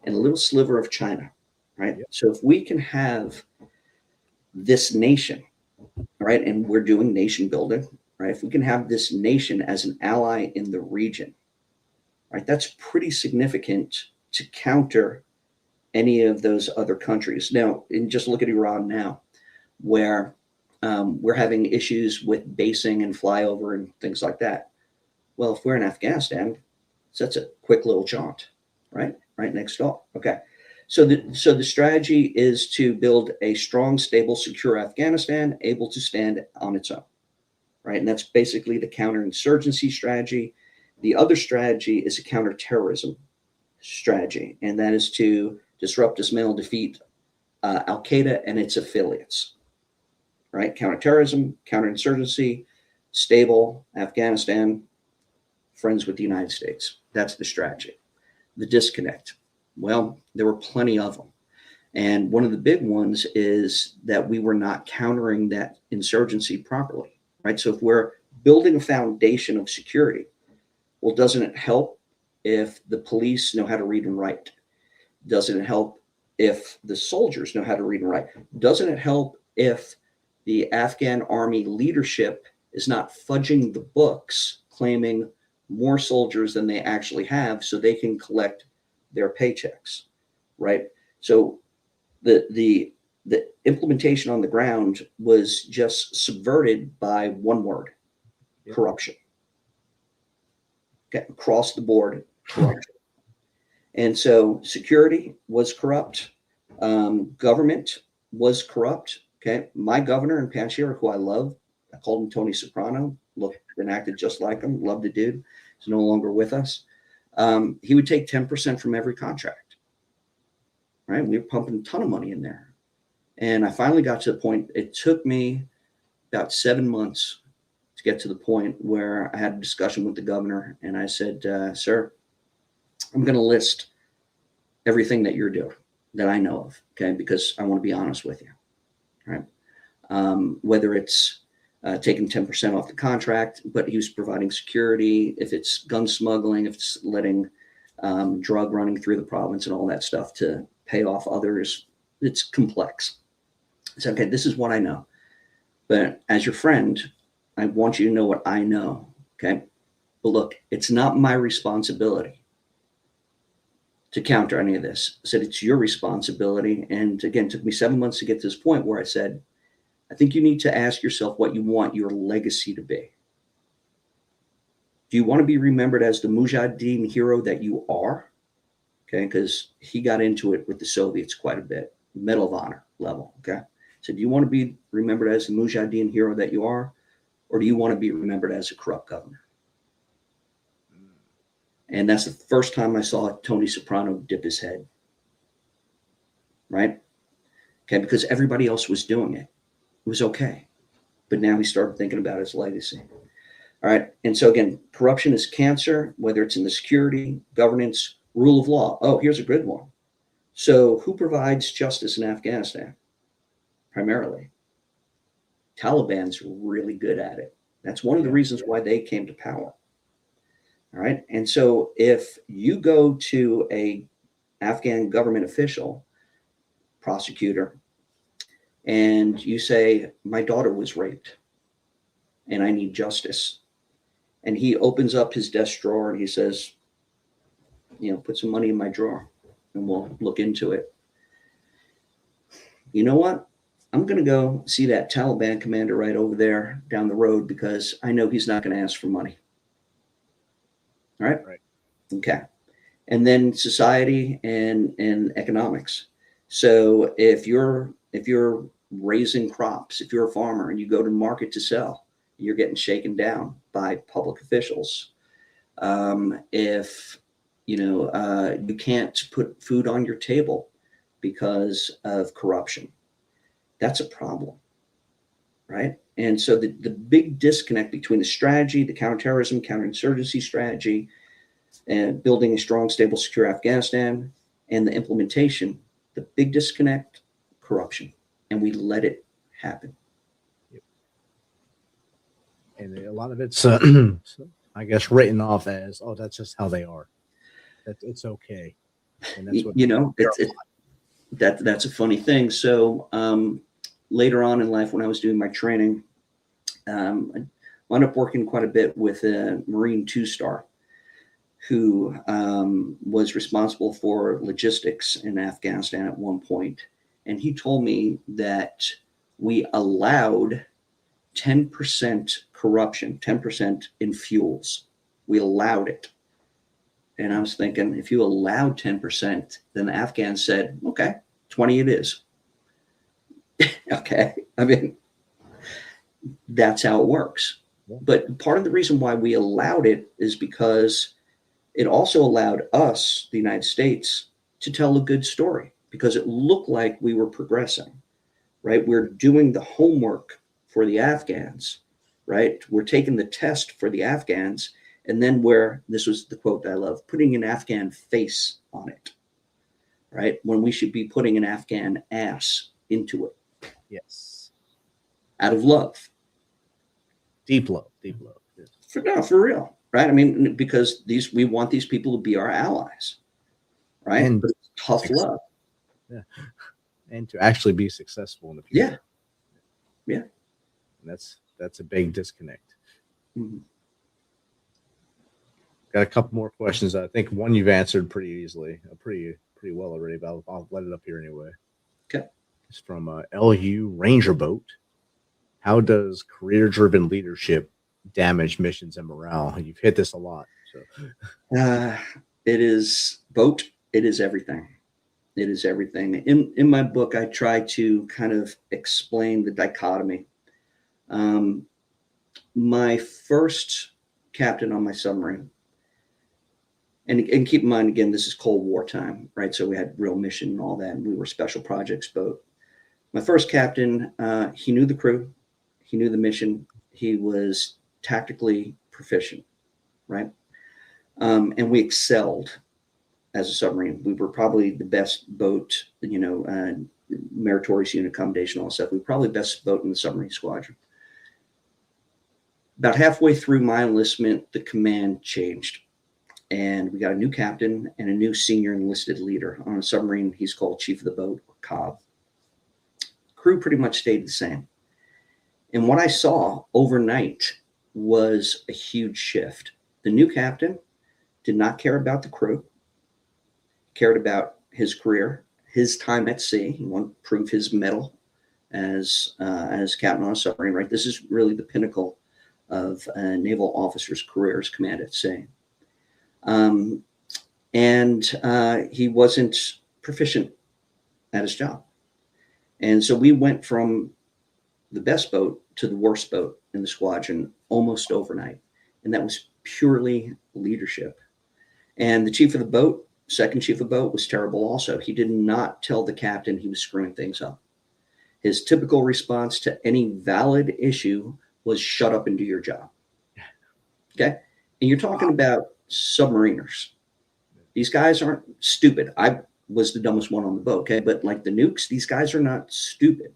and a little sliver of China, right? Yep. So if we can have this nation, right, and we're doing nation building, right? If we can have this nation as an ally in the region, right, that's pretty significant to counter any of those other countries. Now, and just look at Iran now, where we're having issues with basing and flyover and things like that. Well, if we're in Afghanistan, that's a quick little jaunt, right? Right next door. Okay. So the strategy is to build a strong, stable, secure Afghanistan able to stand on its own, right? And that's basically the counterinsurgency strategy. The other strategy is a counterterrorism strategy, and that is to disrupt, dismantle, defeat Al-Qaeda and its affiliates, right? Counterterrorism, counterinsurgency, stable Afghanistan, friends with the United States. That's the strategy. The disconnect. Well, there were plenty of them. And one of the big ones is that we were not countering that insurgency properly, right? So if we're building a foundation of security, well, doesn't it help if the police know how to read and write? Doesn't it help if the soldiers know how to read and write? Doesn't it help if the Afghan army leadership is not fudging the books, claiming more soldiers than they actually have so they can collect their paychecks, right? So the implementation on the ground was just subverted by one word, corruption. Okay, across the board, corruption. And so security was corrupt. Government was corrupt. Okay, my governor in Panjshir, who I love, I called him Tony Soprano, looked and acted just like him, loved the dude. He's no longer with us. He would take 10% from every contract, right? We were pumping a ton of money in there. And I finally got to the point, it took me about 7 months to get to the point where I had a discussion with the governor, and I said, sir, I'm going to list everything that you're doing that I know of, okay? Because I want to be honest with you, right? Whether it's taking 10% off the contract, but he was providing security, if it's gun smuggling, if it's letting drug running through the province and all that stuff to pay off others, it's complex. I said, okay, this is what I know. But as your friend, I want you to know what I know, okay? But look, it's not my responsibility to counter any of this. I said, it's your responsibility. And again, it took me 7 months to get to this point where I said, I think you need to ask yourself what you want your legacy to be. Do you want to be remembered as the Mujahideen hero that you are? Okay, because he got into it with the Soviets quite a bit, Medal of Honor level, okay? So do you want to be remembered as the Mujahideen hero that you are? Or do you want to be remembered as a corrupt governor? And that's the first time I saw Tony Soprano dip his head, right? Okay, because everybody else was doing it. It was okay. But now he started thinking about his legacy. All right. And so again, corruption is cancer, whether it's in the security, governance, rule of law. Oh, here's a good one. So who provides justice in Afghanistan? Primarily. Taliban's really good at it. That's one of the reasons why they came to power. All right. And so if you go to a Afghan government official, prosecutor, and you say, my daughter was raped and I need justice. And he opens up his desk drawer and he says, put some money in my drawer and we'll look into it. You know what? I'm going to go see that Taliban commander right over there down the road because I know he's not going to ask for money. All right? Right. Okay. And then society and economics. So if you're raising crops, if you're a farmer and you go to market to sell, you're getting shaken down by public officials. If you can't put food on your table because of corruption, that's a problem. right? And so the big disconnect between the strategy, the counterterrorism, counterinsurgency strategy, and building a strong, stable, secure Afghanistan, and the implementation, the big disconnect, corruption. And we let it happen. And a lot of it's, I guess, written off as, oh, that's just how they are. That it's okay. And that's what, you know, that's a funny thing. So later on in life, when I was doing my training, I wound up working quite a bit with a Marine 2-star who was responsible for logistics in Afghanistan at one point. And he told me that we allowed 10% corruption, 10% in fuels. We allowed it. And I was thinking, if you allowed 10%, then the Afghans said, okay, 20 it is. Okay. I mean, that's how it works. Yeah. But part of the reason why we allowed it is because it also allowed us, the United States, to tell a good story, because it looked like we were progressing, right? We're doing the homework for the Afghans, right? We're taking the test for the Afghans. And then this was the quote that I love, putting an Afghan face on it, right? When we should be putting an Afghan ass into it. Yes. Out of love. Deep love. Yes. For real, right? I mean, because we want these people to be our allies, right? And but it's tough love. Yeah. And to actually be successful in the future. Yeah. And that's a big disconnect. Mm-hmm. Got a couple more questions. I think one you've answered pretty easily, pretty well already, but I'll let it up here anyway. Okay. It's from LU Ranger Boat. How does career-driven leadership damage missions and morale? You've hit this a lot. So it is boat. It is everything. It is everything. In my book, I try to kind of explain the dichotomy. My first captain on my submarine, and keep in mind, again, this is Cold War time, right? So we had real mission and all that, and we were special projects boat. My first captain, he knew the crew, he knew the mission, he was tactically proficient, right? And we excelled as a submarine. We were probably the best boat, meritorious unit commendation, all that stuff. We were probably the best boat in the submarine squadron. About halfway through my enlistment, the command changed. And we got a new captain and a new senior enlisted leader on a submarine. He's called Chief of the Boat, or Cobb. Crew pretty much stayed the same. And what I saw overnight was a huge shift. The new captain did not care about the crew, cared about his career, his time at sea. He wanted to prove his mettle as captain on a submarine, right? This is really the pinnacle of a naval officer's career as command at sea. And he wasn't proficient at his job. And so we went from the best boat to the worst boat in the squadron almost overnight. And that was purely leadership. And the chief of the boat, second chief of boat, was terrible also. He did not tell the captain he was screwing things up. His typical response to any valid issue was shut up and do your job. Okay? And you're talking about submariners. These guys aren't stupid. I was the dumbest one on the boat, okay? But like the nukes, these guys are not stupid.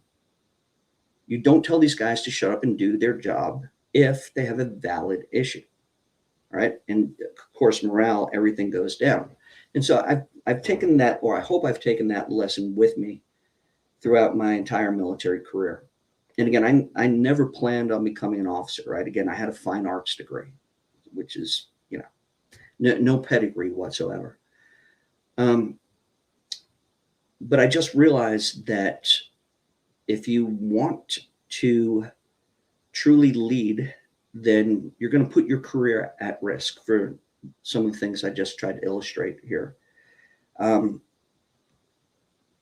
You don't tell these guys to shut up and do their job if they have a valid issue, right? And of course, morale, everything goes down. And so I've taken that, or I hope I've taken that lesson with me throughout my entire military career. And again, I never planned on becoming an officer, right? Again, I had a fine arts degree, which is, no pedigree whatsoever. But I just realized that if you want to truly lead, then you're going to put your career at risk for some of the things I just tried to illustrate here.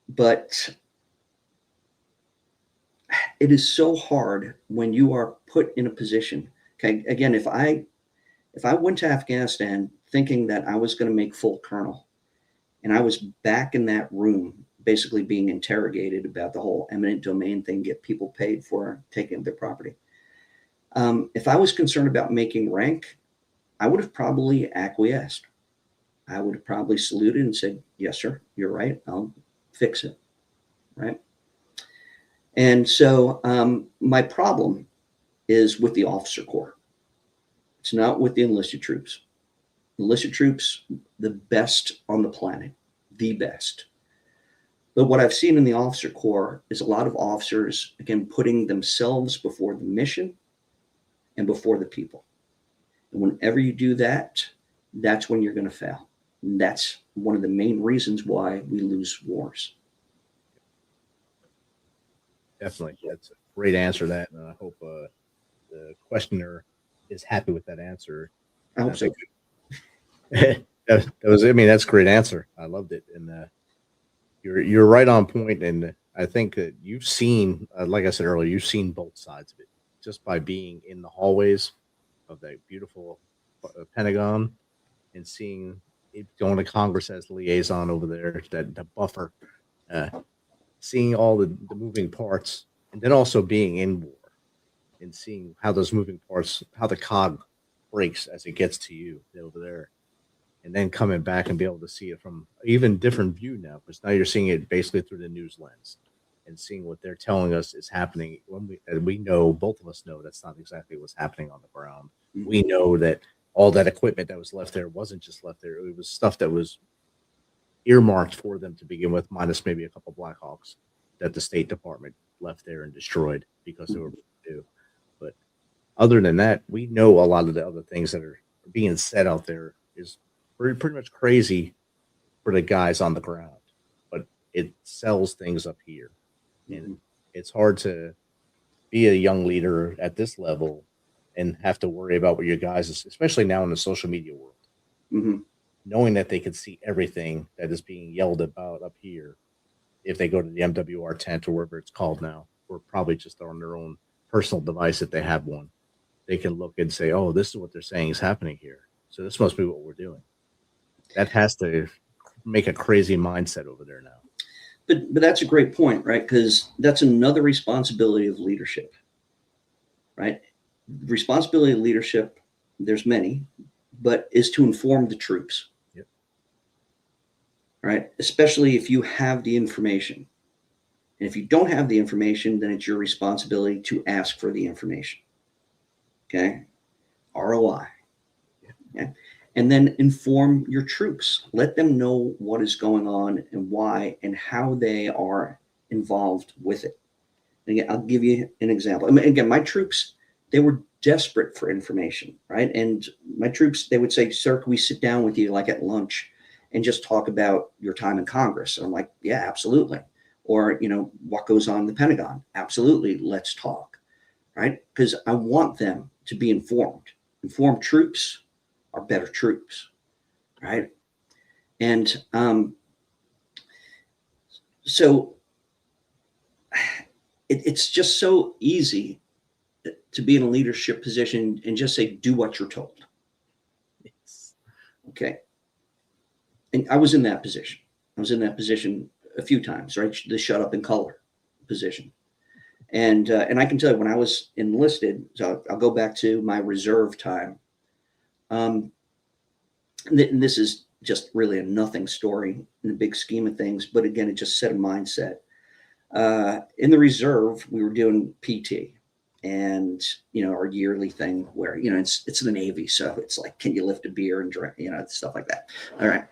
But it is so hard when you are put in a position. Okay, again, if I went to Afghanistan thinking that I was going to make full colonel, and I was back in that room basically being interrogated about the whole eminent domain thing, get people paid for taking their property. If I was concerned about making rank, I would have probably acquiesced. I would have probably saluted and said, yes, sir, you're right. I'll fix it. Right. And so my problem is with the officer corps. It's not with the enlisted troops. Enlisted troops, the best on the planet, the best. But what I've seen in the officer corps is a lot of officers, again, putting themselves before the mission and before the people. And whenever you do that, that's when you're going to fail. And that's one of the main reasons why we lose wars. Definitely. That's a great answer to that. And I hope the questioner is happy with that answer. I hope so. That was, I mean, that's a great answer. I loved it. And you're right on point. And I think that you've seen, like I said earlier, you've seen both sides of it just by being in the hallways of that beautiful Pentagon and seeing it going to Congress as liaison over there, that the buffer, seeing all the moving parts, and then also being in war and seeing how those moving parts, how the cog breaks as it gets to you over there. And then coming back and be able to see it from even different view now, because now you're seeing it basically through the news lens and seeing what they're telling us is happening. When we know, both of us know that's not exactly what's happening on the ground. Mm-hmm. We know that all that equipment that was left there wasn't just left there. It was stuff that was earmarked for them to begin with, minus maybe a couple Blackhawks that the State Department left there and destroyed because they were due. But other than that, we know a lot of the other things that are being said out there is pretty much crazy for the guys on the ground, but it sells things up here. And it's hard to be a young leader at this level and have to worry about what your guys, especially now in the social media world, knowing that they can see everything that is being yelled about up here. If they go to the MWR tent or wherever it's called now, or probably just on their own personal device if they have one, they can look and say, oh, this is what they're saying is happening here. So this must be what we're doing. That has to make a crazy mindset over there now. But that's a great point, right? Because that's another responsibility of leadership, right? Responsibility of leadership, there's many, but is to inform the troops, right? Especially if you have the information. And if you don't have the information, then it's your responsibility to ask for the information. Okay? ROI. Yeah. And then inform your troops. Let them know what is going on and why and how they are involved with it. And again, I'll give you an example. I mean, again, my troops, they were desperate for information, right? And my troops, they would say, sir, can we sit down with you like at lunch and just talk about your time in Congress? And I'm like, yeah, absolutely. Or, you know, what goes on in the Pentagon? Absolutely. Let's talk, right? Because I want them to be informed. Informed troops are better troops, right? And so it's just so easy to be in a leadership position and just say, do what you're told. Yes. Okay. And I was in that position. I was in that position a few times, right? The shut up and color position. And I can tell you when I was enlisted, so I'll go back to my reserve time. And this is just really a nothing story in the big scheme of things. But again, it just set a mindset. In the reserve, we were doing PT and, you know, our yearly thing where, you know, it's the Navy. So it's like, can you lift a beer and drink, you know, stuff like that. All right.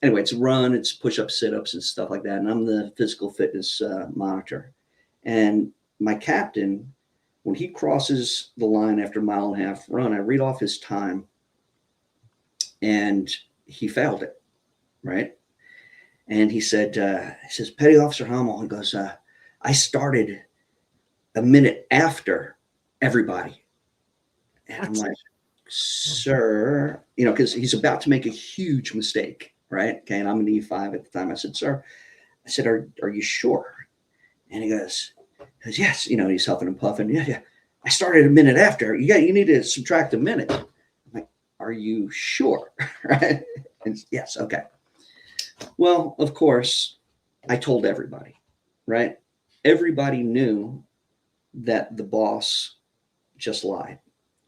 Anyway, it's run, it's push-ups, sit-ups and stuff like that. And I'm the physical fitness monitor. And my captain, when he crosses the line after a 1.5 mile run, I read off his time and he failed it, right? And he said, Petty Officer Hommel, he goes, I started a minute after everybody. And I'm like, sir, you know, because he's about to make a huge mistake, right? Okay, and I'm an E5 at the time. I said, sir, I said, are you sure? And he goes, yes, you know, he's huffing and puffing. Yeah. I started a minute after. You need to subtract a minute. I'm like, are you sure? Right? And yes, okay. Well, of course, I told everybody, right? Everybody knew that the boss just lied,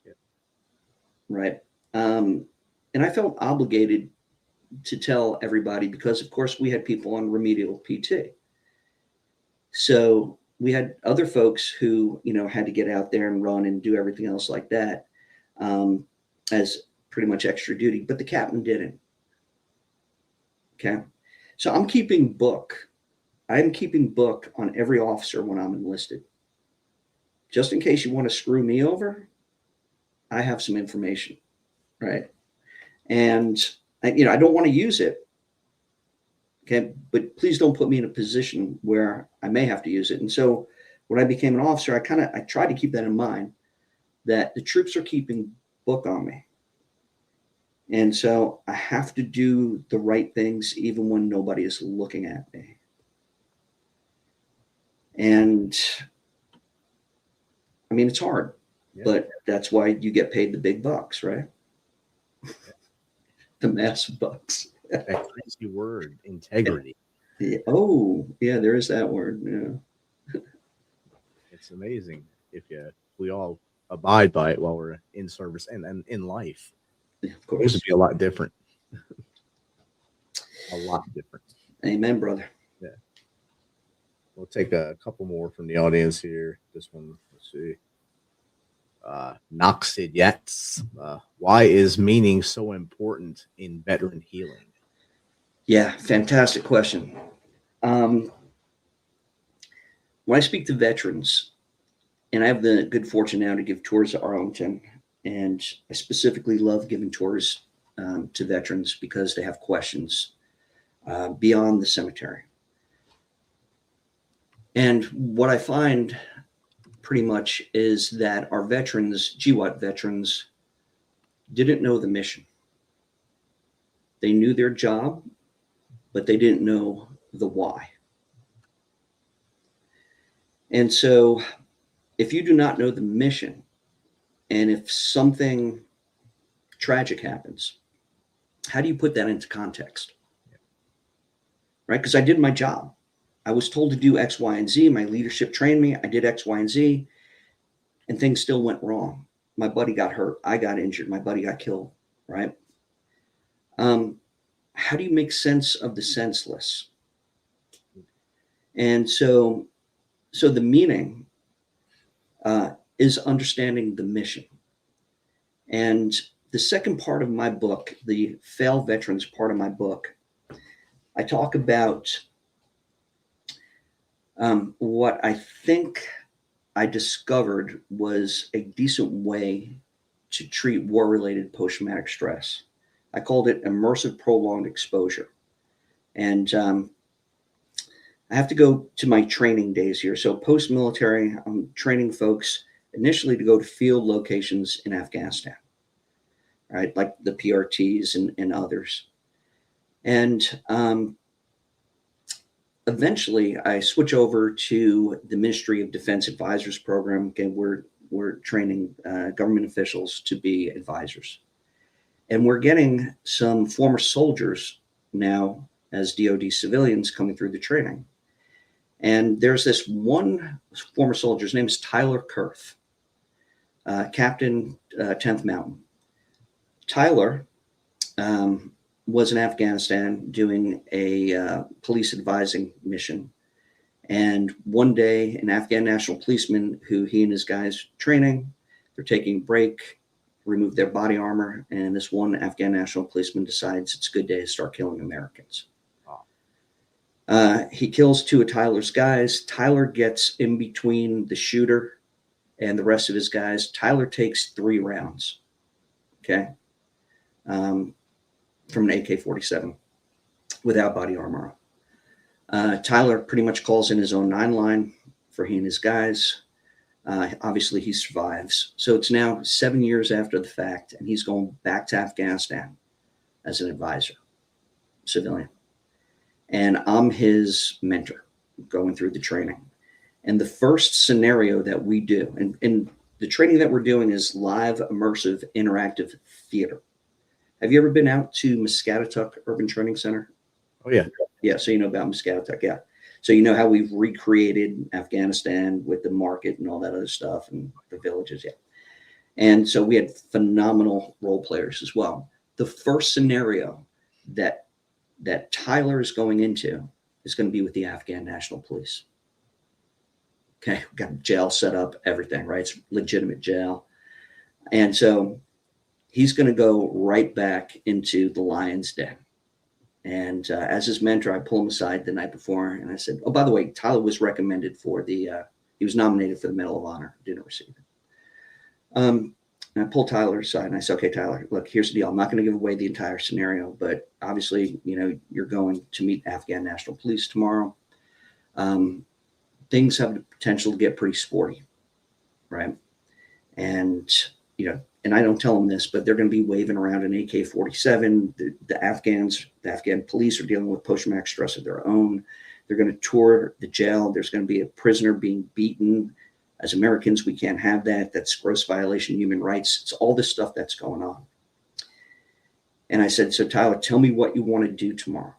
Yeah. right? And I felt obligated to tell everybody because, of course, we had people on remedial PT. So we had other folks who, had to get out there and run and do everything else like that as pretty much extra duty, but the captain didn't. Okay. So I'm keeping book on every officer when I'm enlisted. Just in case you want to screw me over, I have some information, right? And I don't want to use it. Okay, but please don't put me in a position where I may have to use it. And so when I became an officer, I tried to keep that in mind, that the troops are keeping book on me. And so I have to do the right things even when nobody is looking at me. And I mean, it's hard, but that's why you get paid the big bucks, right? Yeah. The massive bucks. That crazy word, integrity. Yeah. Oh, yeah, there is that word. Yeah. It's amazing if we all abide by it while we're in service and in life. Yeah, of course. It would be a lot different. A lot different. Amen, brother. Yeah. We'll take a couple more from the audience here. This one, let's see. Noxid Yats. Why is meaning so important in veteran healing? Yeah, fantastic question. When I speak to veterans, and I have the good fortune now to give tours to Arlington, and I specifically love giving tours to veterans because they have questions beyond the cemetery. And what I find pretty much is that our veterans, GWAT veterans, didn't know the mission. They knew their job, but they didn't know the why. And so if you do not know the mission, and if something tragic happens, how do you put that into context? Right? Because I did my job. I was told to do X, Y, and Z. My leadership trained me. I did X, Y, and Z, and things still went wrong. My buddy got hurt. I got injured. My buddy got killed, right? How do you make sense of the senseless? And so the meaning is understanding the mission. And the second part of my book, the Fail Veterans part of my book, I talk about what I think I discovered was a decent way to treat war-related post-traumatic stress. I called it immersive prolonged exposure. And I have to go to my training days here. So post-military, I'm training folks initially to go to field locations in Afghanistan, right? Like the PRTs and others. And eventually I switch over to the Ministry of Defense Advisors program. Again, we're training government officials to be advisors. And we're getting some former soldiers now as DOD civilians coming through the training. And there's this one former soldier, his name is Tyler Kurth, Captain 10th Mountain. Tyler was in Afghanistan doing a police advising mission. And one day, an Afghan national policeman who he and his guys training, they're taking a break, remove their body armor, and this one Afghan national policeman decides it's a good day to start killing Americans. He kills two of Tyler's guys. Tyler gets in between the shooter and the rest of his guys. Tyler takes 3 rounds, okay, from an AK-47 without body armor. Tyler pretty much calls in his own 9-line for he and his guys. Obviously, he survives. So it's now 7 years after the fact, and he's going back to Afghanistan as an advisor, civilian. And I'm his mentor going through the training. And the first scenario that we do, and the training that we're doing is live, immersive, interactive theater. Have you ever been out to Muscatatuck Urban Training Center? Oh, yeah. Yeah. So you know about Muscatatuck. Yeah. So you know how we've recreated Afghanistan with the market and all that other stuff and the villages. Yeah. And so we had phenomenal role players as well. The first scenario that Tyler is going into is going to be with the Afghan National Police. Okay, we've got jail set up, everything, right? It's legitimate jail. And so he's going to go right back into the lion's den. And as his mentor, I pull him aside the night before, and I said, oh, by the way, Tyler was recommended for he was nominated for the Medal of Honor, didn't receive it. And I pulled Tyler aside, and I said, okay, Tyler, look, here's the deal. I'm not going to give away the entire scenario, but obviously, you know, you're going to meet Afghan National Police tomorrow. Things have the potential to get pretty sporty, right? And, you know, and I don't tell them this, but they're going to be waving around an AK-47. The Afghan police are dealing with post-traumatic stress of their own. They're going to tour the jail. There's going to be a prisoner being beaten. As Americans, we can't have that. That's gross violation of human rights. It's all this stuff that's going on. And I said, so Tyler, tell me what you want to do tomorrow,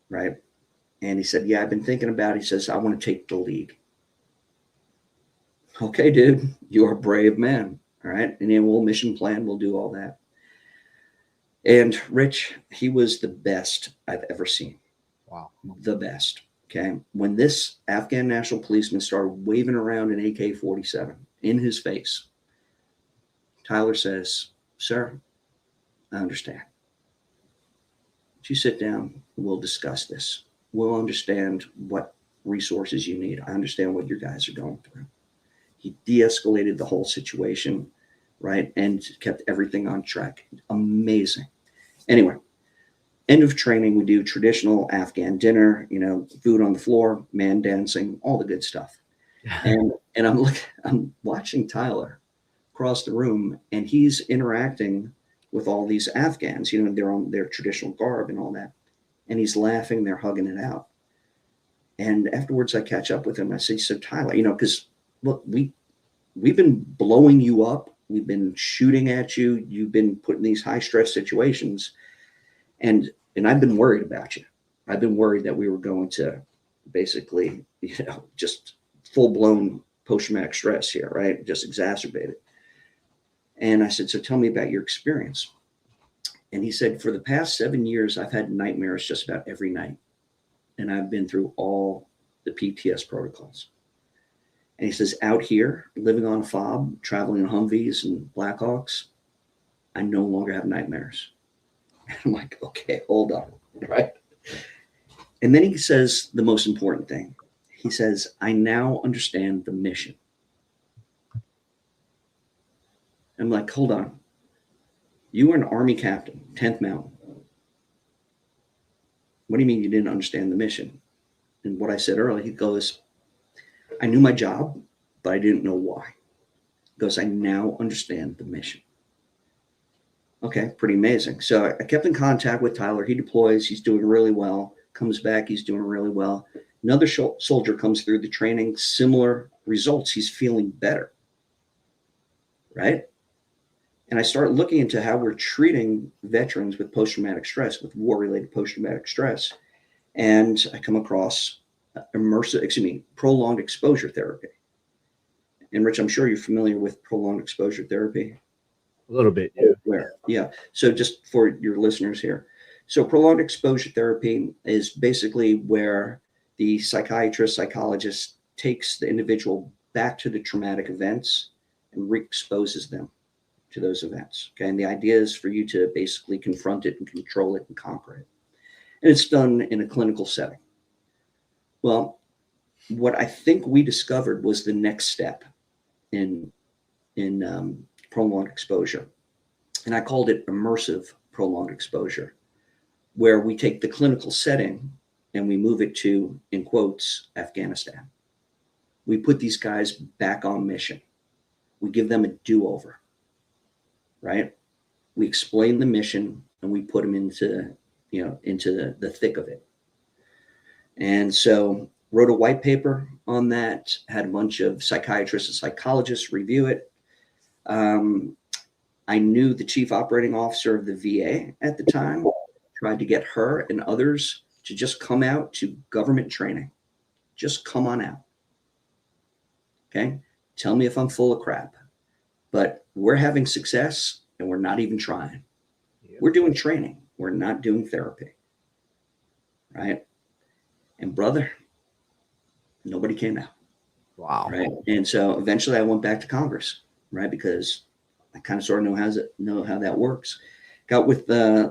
right? And he said, yeah, I've been thinking about it. He says, I want to take the lead. Okay, dude, you're a brave man. All right. And then we'll mission plan. We'll do all that. And Rich, he was the best I've ever seen. Wow. The best. Okay. When this Afghan national policeman started waving around an AK-47 in his face, Tyler says, sir, I understand. Would you sit down? We'll discuss this. We'll understand what resources you need. I understand what your guys are going through. He de-escalated the whole situation, right? And kept everything on track. Amazing. Anyway, end of training, we do traditional Afghan dinner, you know, food on the floor, man dancing, all the good stuff. And I'm watching Tyler across the room, and he's interacting with all these Afghans, you know, they're on their traditional garb and all that. And he's laughing, they're hugging it out. And afterwards I catch up with him. I say, so Tyler, you know, because look, we've been blowing you up. We've been shooting at you. You've been put in these high stress situations. And I've been worried about you. I've been worried that we were going to basically, you know, just full blown post-traumatic stress here, right? Just exacerbated. And I said, so tell me about your experience. And he said, for the past 7 years, I've had nightmares just about every night. And I've been through all the PTS protocols. And he says, out here, living on a fob, traveling in Humvees and Blackhawks, I no longer have nightmares. And I'm like, okay, hold on, right? And then he says the most important thing. He says, I now understand the mission. I'm like, hold on. You were an Army captain, 10th Mountain. What do you mean you didn't understand the mission? And what I said earlier, he goes, I knew my job, but I didn't know why. He goes, I now understand the mission. Okay, pretty amazing. So I kept in contact with Tyler. He deploys. He's doing really well. Comes back. He's doing really well. Another soldier comes through the training. Similar results. He's feeling better. Right? And I start looking into how we're treating veterans with post-traumatic stress, with war-related post-traumatic stress. And I come across prolonged exposure therapy. And Rich, I'm sure you're familiar with prolonged exposure therapy. A little bit, yeah. Where? Yeah. So just for your listeners here. So prolonged exposure therapy is basically where the psychiatrist, psychologist takes the individual back to the traumatic events and re-exposes them to those events. Okay. And the idea is for you to basically confront it and control it and conquer it. And it's done in a clinical setting. Well, what I think we discovered was the next step in prolonged exposure. And I called it immersive prolonged exposure, where we take the clinical setting and we move it to, in quotes, Afghanistan. We put these guys back on mission. We give them a do-over, right? We explain the mission and we put them into the thick of it. And so wrote a white paper on that, had a bunch of psychiatrists and psychologists review it. I knew the chief operating officer of the VA at the time, tried to get her and others to just come out to government training. Just come on out. Okay? Tell me if I'm full of crap. But we're having success and we're not even trying. Yep. We're doing training. We're not doing therapy. Right? And brother, nobody came out. Wow. Right. And so eventually I went back to Congress, right? Because I kind of sort of know how that works. Got with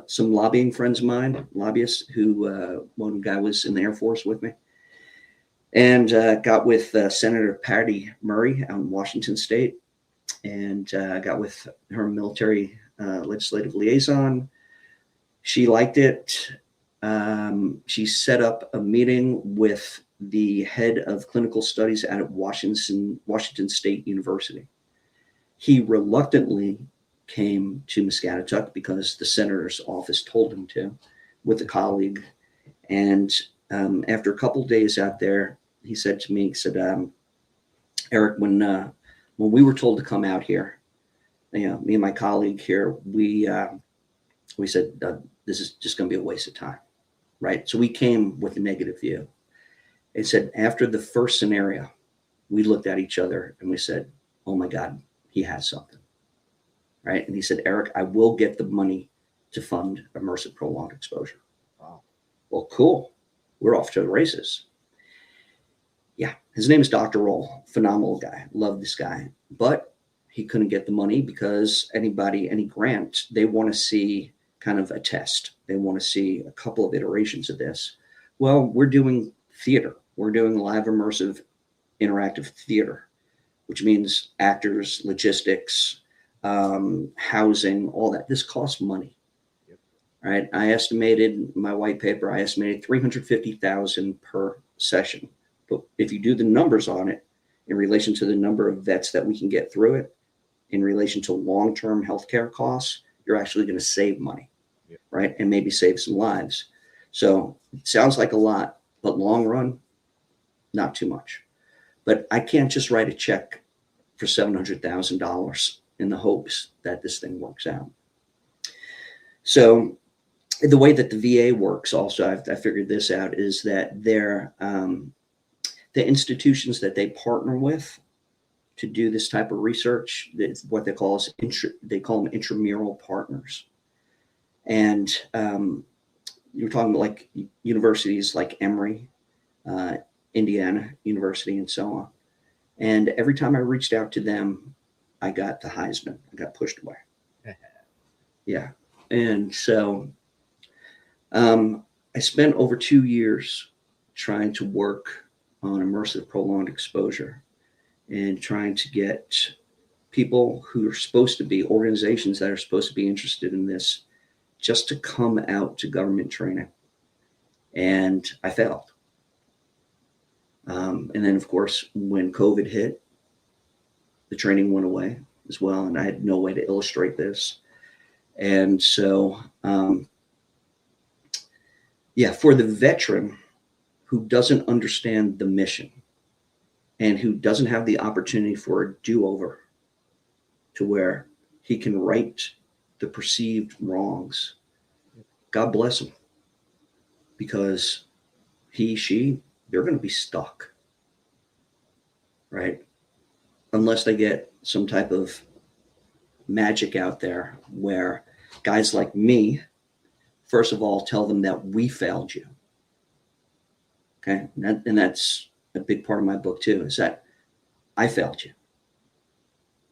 some lobbying friends of mine, lobbyists who one guy was in the Air Force with me. And got with Senator Patty Murray out in Washington State. And got with her military legislative liaison. She liked it. She set up a meeting with the head of clinical studies out at Washington State University. He reluctantly came to Muscatatuck because the senator's office told him to, with a colleague. And after a couple of days out there, he said to me, Eric, when we were told to come out here, me and my colleague here, we said, this is just going to be a waste of time, right? So we came with a negative view. It said after the first scenario, we looked at each other and we said, oh my God, he has something, right? And he said, Eric, I will get the money to fund immersive prolonged exposure. Wow. Well, cool. We're off to the races. Yeah, his name is Dr. Roll, phenomenal guy. Love this guy. But he couldn't get the money because any grant, they want to see kind of a test. They want to see a couple of iterations of this. Well, we're doing theater. We're doing live immersive interactive theater, which means actors, logistics, housing, all that. This costs money. Yep. Right? I estimated my white paper, I estimated $350,000 per session. But if you do the numbers on it in relation to the number of vets that we can get through it, in relation to long-term healthcare costs, you're actually going to save money, yep. Right? And maybe save some lives. So it sounds like a lot, but long run, not too much. But I can't just write a check for $700,000 in the hopes that this thing works out. So the way that the VA works also, I figured this out, is that they're the institutions that they partner with to do this type of research, what they call them intramural partners. And you're talking about like universities like Emory, Indiana University, and so on. And every time I reached out to them, I got the Heisman. I got pushed away. Yeah. And so I spent over 2 years trying to work on immersive prolonged exposure and trying to get people who are supposed to be, organizations that are supposed to be interested in this, just to come out to government training. And I failed. And then, of course, when COVID hit, the training went away as well. And I had no way to illustrate this. And so, for the veteran who doesn't understand the mission and who doesn't have the opportunity for a do-over to where he can right the perceived wrongs, God bless him, because they're going to be stuck, right? Unless they get some type of magic out there where guys like me, first of all, tell them that we failed you. Okay. And that's a big part of my book too, is that I failed you.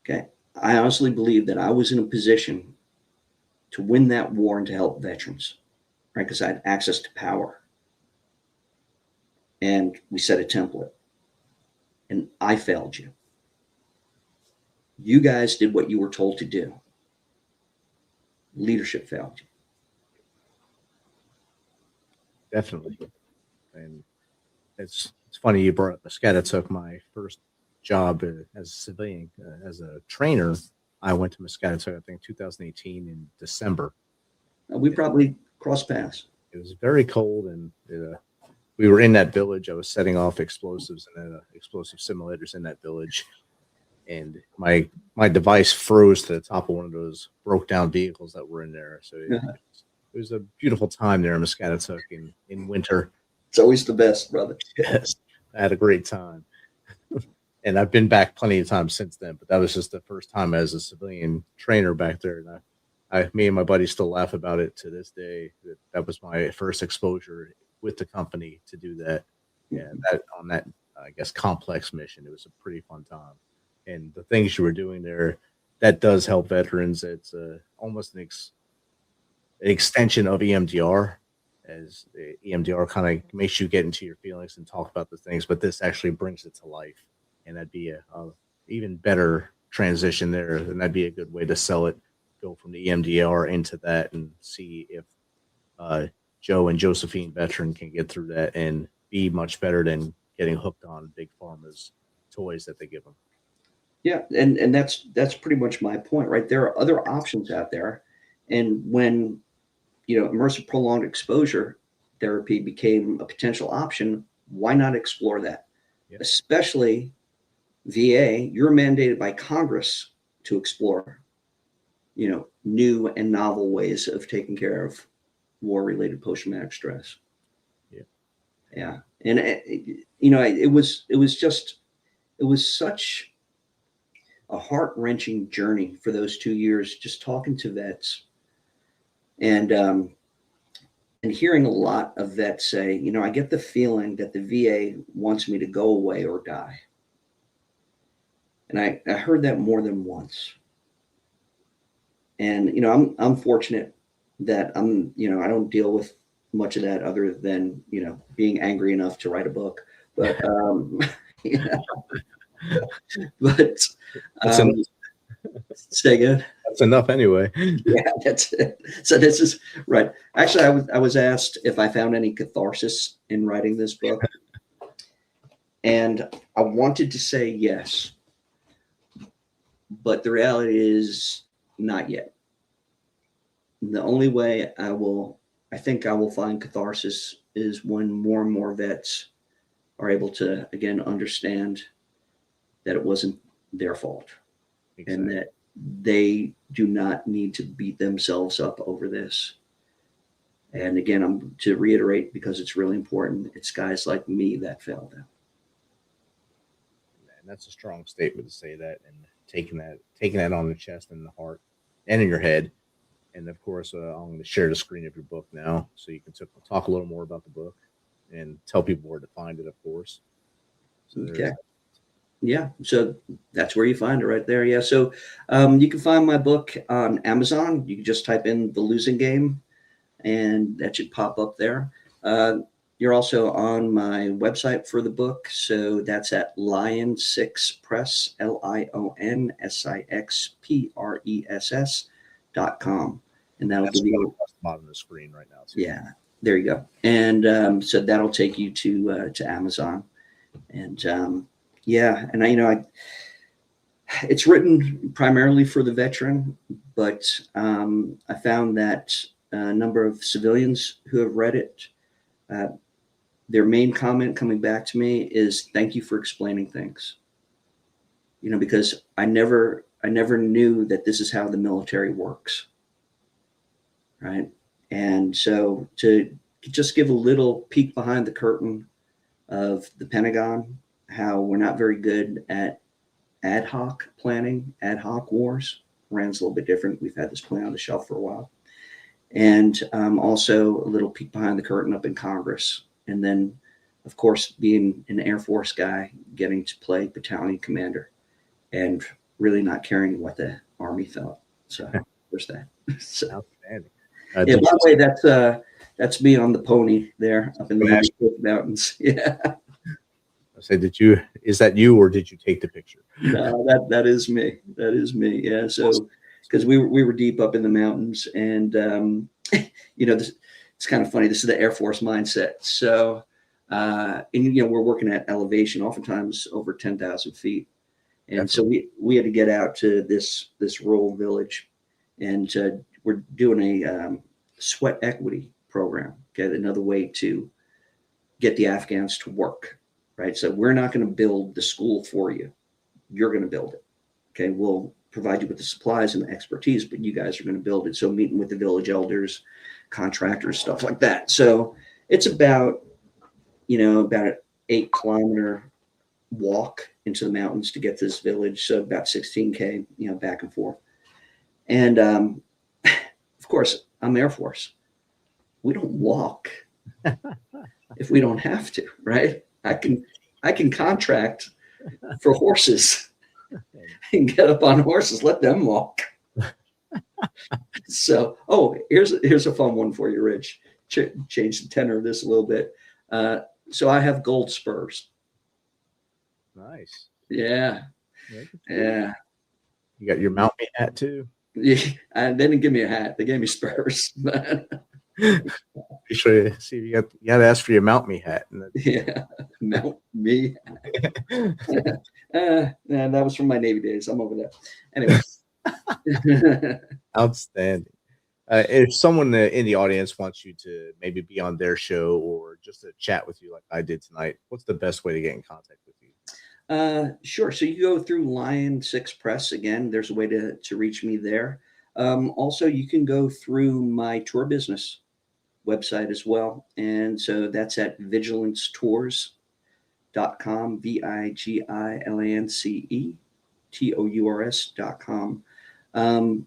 Okay. I honestly believe that I was in a position to win that war and to help veterans, right? Because I had access to power. And we set a template. And I failed you. You guys did what you were told to do. Leadership failed you. Definitely. And it's funny you brought up Muscatatuck. My first job as a civilian, as a trainer, I went to Muscatatuck, I think 2018 in December. We probably crossed paths. It was very cold, and we were in that village. I was setting off explosives and explosive simulators in that village. And my device froze to the top of one of those broke down vehicles that were in there. So it it was a beautiful time there in Muscatatuck in winter. It's always the best, brother. Yes, I had a great time. And I've been back plenty of times since then, but that was just the first time as a civilian trainer back there. And me and my buddy still laugh about it to this day. That was my first exposure with the company to do that. Yeah, that on that, I guess, complex mission. It was a pretty fun time. And the things you were doing there, that does help veterans. It's almost an extension of EMDR, as EMDR kind of makes you get into your feelings and talk about the things, but this actually brings it to life. And that'd be a even better transition there. And that'd be a good way to sell it, go from the EMDR into that and see if Joe and Josephine veteran can get through that and be much better than getting hooked on big pharma's toys that they give them. Yeah, and that's pretty much my point, right? There are other options out there, and when immersive prolonged exposure therapy became a potential option, why not explore that? Yep. Especially VA, you're mandated by Congress to explore, new and novel ways of taking care of war-related post-traumatic stress. Yeah, and it was such a heart-wrenching journey for those 2 years, just talking to vets and hearing a lot of vets say, I get the feeling that the VA wants me to go away or die. And I heard that more than once. And, I'm fortunate that I don't deal with much of that other than, being angry enough to write a book. But, but say good. That's enough anyway. Yeah, that's it. So this is right. Actually, I was asked if I found any catharsis in writing this book. And I wanted to say yes. But the reality is not yet. The only way I think I will find catharsis is when more and more vets are able to, again, understand that it wasn't their fault. Exactly. And that they do not need to beat themselves up over this. And again, I'm to reiterate, because it's really important, it's guys like me that failed them. And that's a strong statement to say that, and taking that on the chest and the heart and in your head. And of course, I'm going to share the screen of your book now, so you can talk a little more about the book and tell people where to find it, of course. So okay. Yeah. So that's where you find it right there. Yeah. So you can find my book on Amazon. You can just type in The Losing Game and that should pop up there. You're also on my website for the book. So that's at Lion6 Press, LION6PRESS.com. And that'll give you across the bottom of the screen right now. Too. Yeah, there you go. And so that'll take you to Amazon. And yeah, and it's written primarily for the veteran, but I found that a number of civilians who have read it, their main comment coming back to me is, thank you for explaining things. Because I never knew that this is how the military works. Right. And so to just give a little peek behind the curtain of the Pentagon, how we're not very good at ad hoc planning, ad hoc wars. Iran's a little bit different. We've had this plan on the shelf for a while. And also a little peek behind the curtain up in Congress. And then, of course, being an Air Force guy, getting to play battalion commander and really not caring what the Army thought. So there's that. So, outstanding. Yeah, by the way, that's me on the pony there up in the mountains. Yeah. I said, is that you, or did you take the picture? No, that is me. That is me. Yeah. So, because we were deep up in the mountains, and it's kind of funny. This is the Air Force mindset. So, and we're working at elevation, oftentimes over 10,000 feet, and Definitely. So we had to get out to this rural village, and we're doing a sweat equity program. Get another way to get the Afghans to work. Right. So we're not going to build the school for you. You're going to build it. Okay. We'll provide you with the supplies and the expertise, but you guys are going to build it. So meeting with the village elders, contractors, stuff like that. So it's about, about an 8-kilometer walk into the mountains to get to this village. So about 16K, back and forth. And of course, I'm Air Force. We don't walk if we don't have to, right? I can contract for horses and get up on horses, let them walk. So, here's a fun one for you, Rich. Change the tenor of this a little bit. So I have gold spurs. Nice. Yeah. Yeah. You got your Mount Me hat too? Yeah. And they didn't give me a hat. They gave me spurs. Sure. See, you got to ask for your Mount Me hat. Yeah. Mount Me. Yeah, that was from my Navy days. I'm over that. Anyway. Outstanding. If someone in the audience wants you to maybe be on their show or just to chat with you like I did tonight, what's the best way to get in contact with you? Sure. So you go through Lion 6 Press. Again, there's a way to reach me there. Also, you can go through my tour business website as well. And so that's at vigilancetours.com, vigilancetours.com.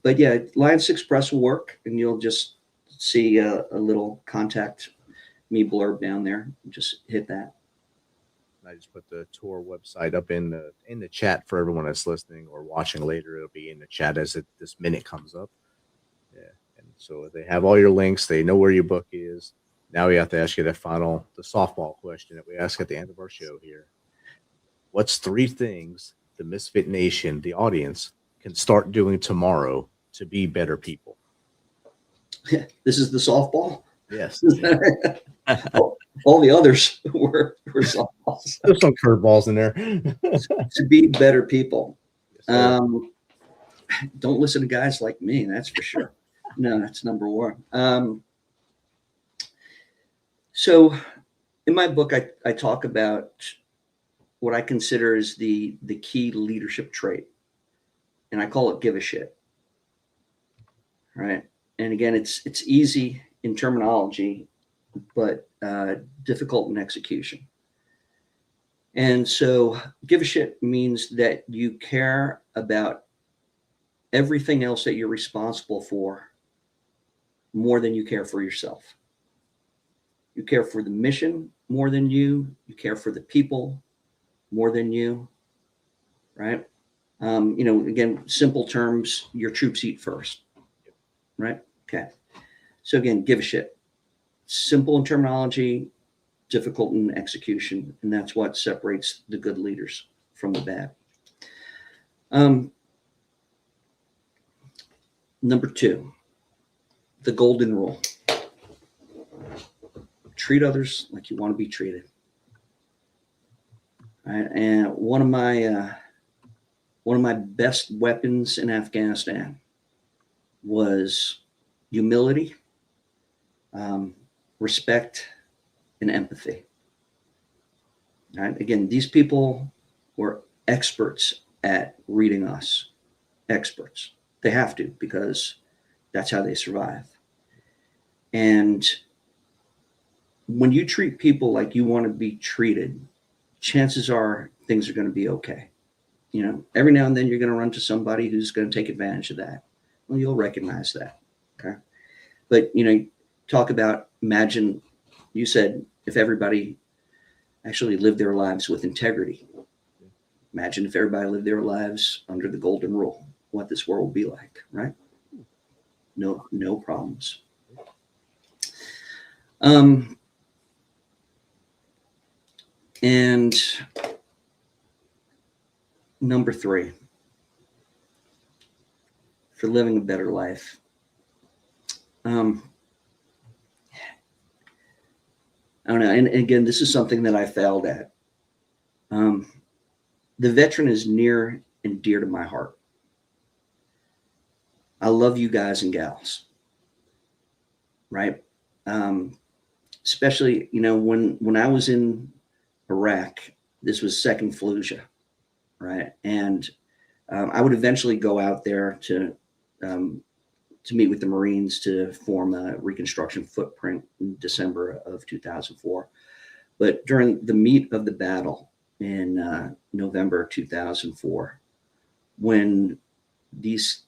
But yeah, Lion 6 Press will work, and you'll just see a little contact me blurb down there. Just hit that. I just put the tour website up in the chat for everyone that's listening or watching later. It'll be in the chat as this minute comes up. Yeah, and so they have all your links. They know where your book is. Now we have to ask you the softball question that we ask at the end of our show here. What's 3 things the Misfit Nation, the audience, can start doing tomorrow to be better people? This is the softball? Yes. All the others were softballs. There's some curveballs in there. To be better people. Yes, Don't listen to guys like me, that's for sure. No, that's number 1. So in my book, I talk about what I consider is the key leadership trait. And I call it give a shit. Right. And again, it's easy in terminology, but difficult in execution. And so give a shit means that you care about everything else that you're responsible for more than you care for yourself. You care for the mission more than you care for the people more than you, right? Again, simple terms, your troops eat first, right? Okay. So again, give a shit. Simple in terminology, difficult in execution, and that's what separates the good leaders from the bad. Number 2, the golden rule. Treat others like you want to be treated. All right, and one of my best weapons in Afghanistan was humility, respect, and empathy. All right. Again, these people were experts at reading us. Experts. They have to, because that's how they survive. And when you treat people like you want to be treated, chances are things are going to be okay. Every now and then you're going to run to somebody who's going to take advantage of that. Well, you'll recognize that. Okay. But, talk about, imagine, you said, if everybody actually lived their lives with integrity. Imagine if everybody lived their lives under the golden rule, what this world would be like, right? No problems. And number 3, for living a better life. I don't know. And again, this is something that I failed at. The veteran is near and dear to my heart. I love you guys and gals, right? Especially, when I was in Iraq, this was second Fallujah, right? And I would eventually go out there to meet with the Marines to form a Reconstruction footprint in December of 2004. But during the meat of the battle in November 2004, when these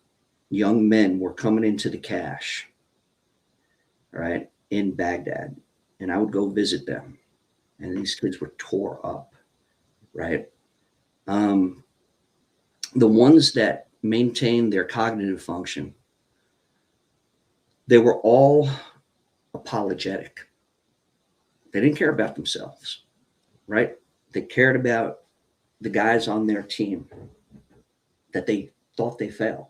young men were coming into the cache, right, in Baghdad, and I would go visit them, and these kids were tore up, right? The ones that maintained their cognitive function, they were all apologetic. They didn't care about themselves, right? They cared about the guys on their team that they thought they failed,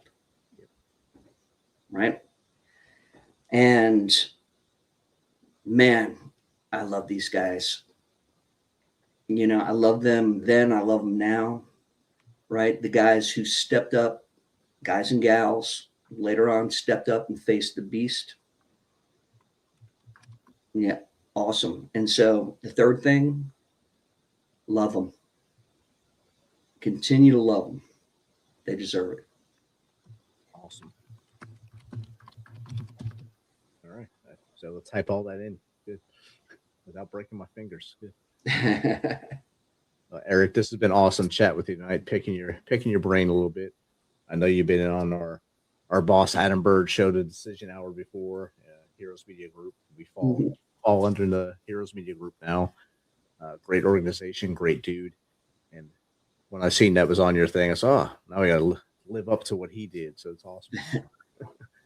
right? And man, I love these guys. You know, I love them then, I love them now, right? The guys who stepped up, guys and gals, later on stepped up and faced the beast. Yeah, awesome. And so the third thing, love them. Continue to love them. They deserve it. Awesome. All right. So we'll type all that in. Good. Without breaking my fingers. Good. Eric, this has been awesome chat with you tonight, picking your brain a little bit. I know you've been on our boss Adam Bird show, the Decision Hour before, Heroes Media Group. We fall under the Heroes Media Group now. Great organization, great dude. And when I seen that was on your thing, I said, oh, now we got to live up to what he did. So it's awesome.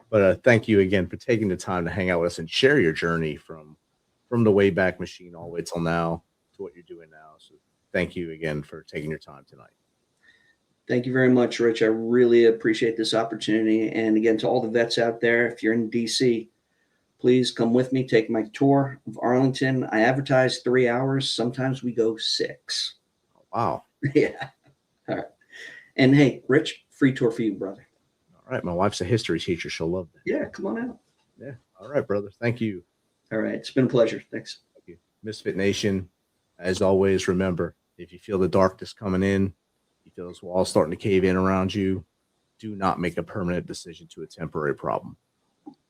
But thank you again for taking the time to hang out with us and share your journey from the Wayback Machine all the way till now to what you're doing now. So thank you again for taking your time tonight. Thank you very much, Rich. I really appreciate this opportunity. And again, to all the vets out there, if you're in DC, please come with me, take my tour of Arlington. I advertise 3 hours. Sometimes we go 6. Wow. Yeah. All right. And hey, Rich, free tour for you, brother. All right. My wife's a history teacher. She'll love that. Yeah, come on out. Yeah. All right, brother. Thank you. All right. It's been a pleasure. Thanks. Thank you. Misfit Nation, as always, remember, if you feel the darkness coming in, you feel this wall starting to cave in around you, do not make a permanent decision to a temporary problem.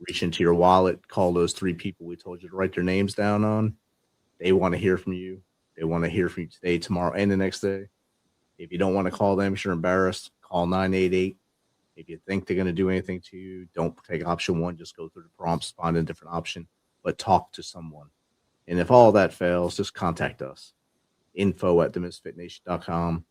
Reach into your wallet, call those 3 people we told you to write their names down on. They want to hear from you. They want to hear from you today, tomorrow, and the next day. If you don't want to call them, if you're embarrassed, call 988. If you think they're going to do anything to you, don't take option 1. Just go through the prompts, find a different option, but talk to someone. And if all that fails, just contact us. info@themisfitnation.com,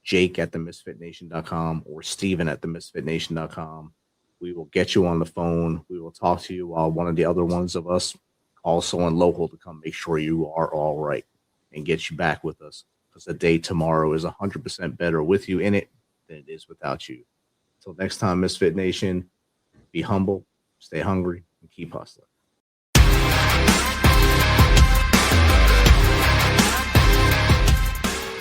jake@themisfitnation.com, or steven@themisfitnation.com. We will get you on the phone. We will talk to you while one of the other ones of us call someone local to come make sure you are all right and get you back with us, because the day tomorrow is 100% better with you in it than it is without you. Until next time, Misfit Nation, be humble, stay hungry, and keep hustling.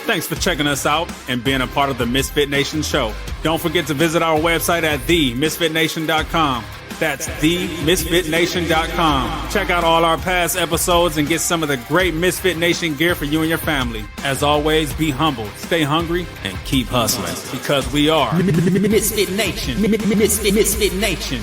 Thanks for checking us out and being a part of the Misfit Nation Show. Don't forget to visit our website at themisfitnation.com. That's themisfitnation.com. Check out all our past episodes and get some of the great Misfit Nation gear for you and your family. As always, be humble, stay hungry, and keep hustling, because we are Misfit Nation. Misfit Nation.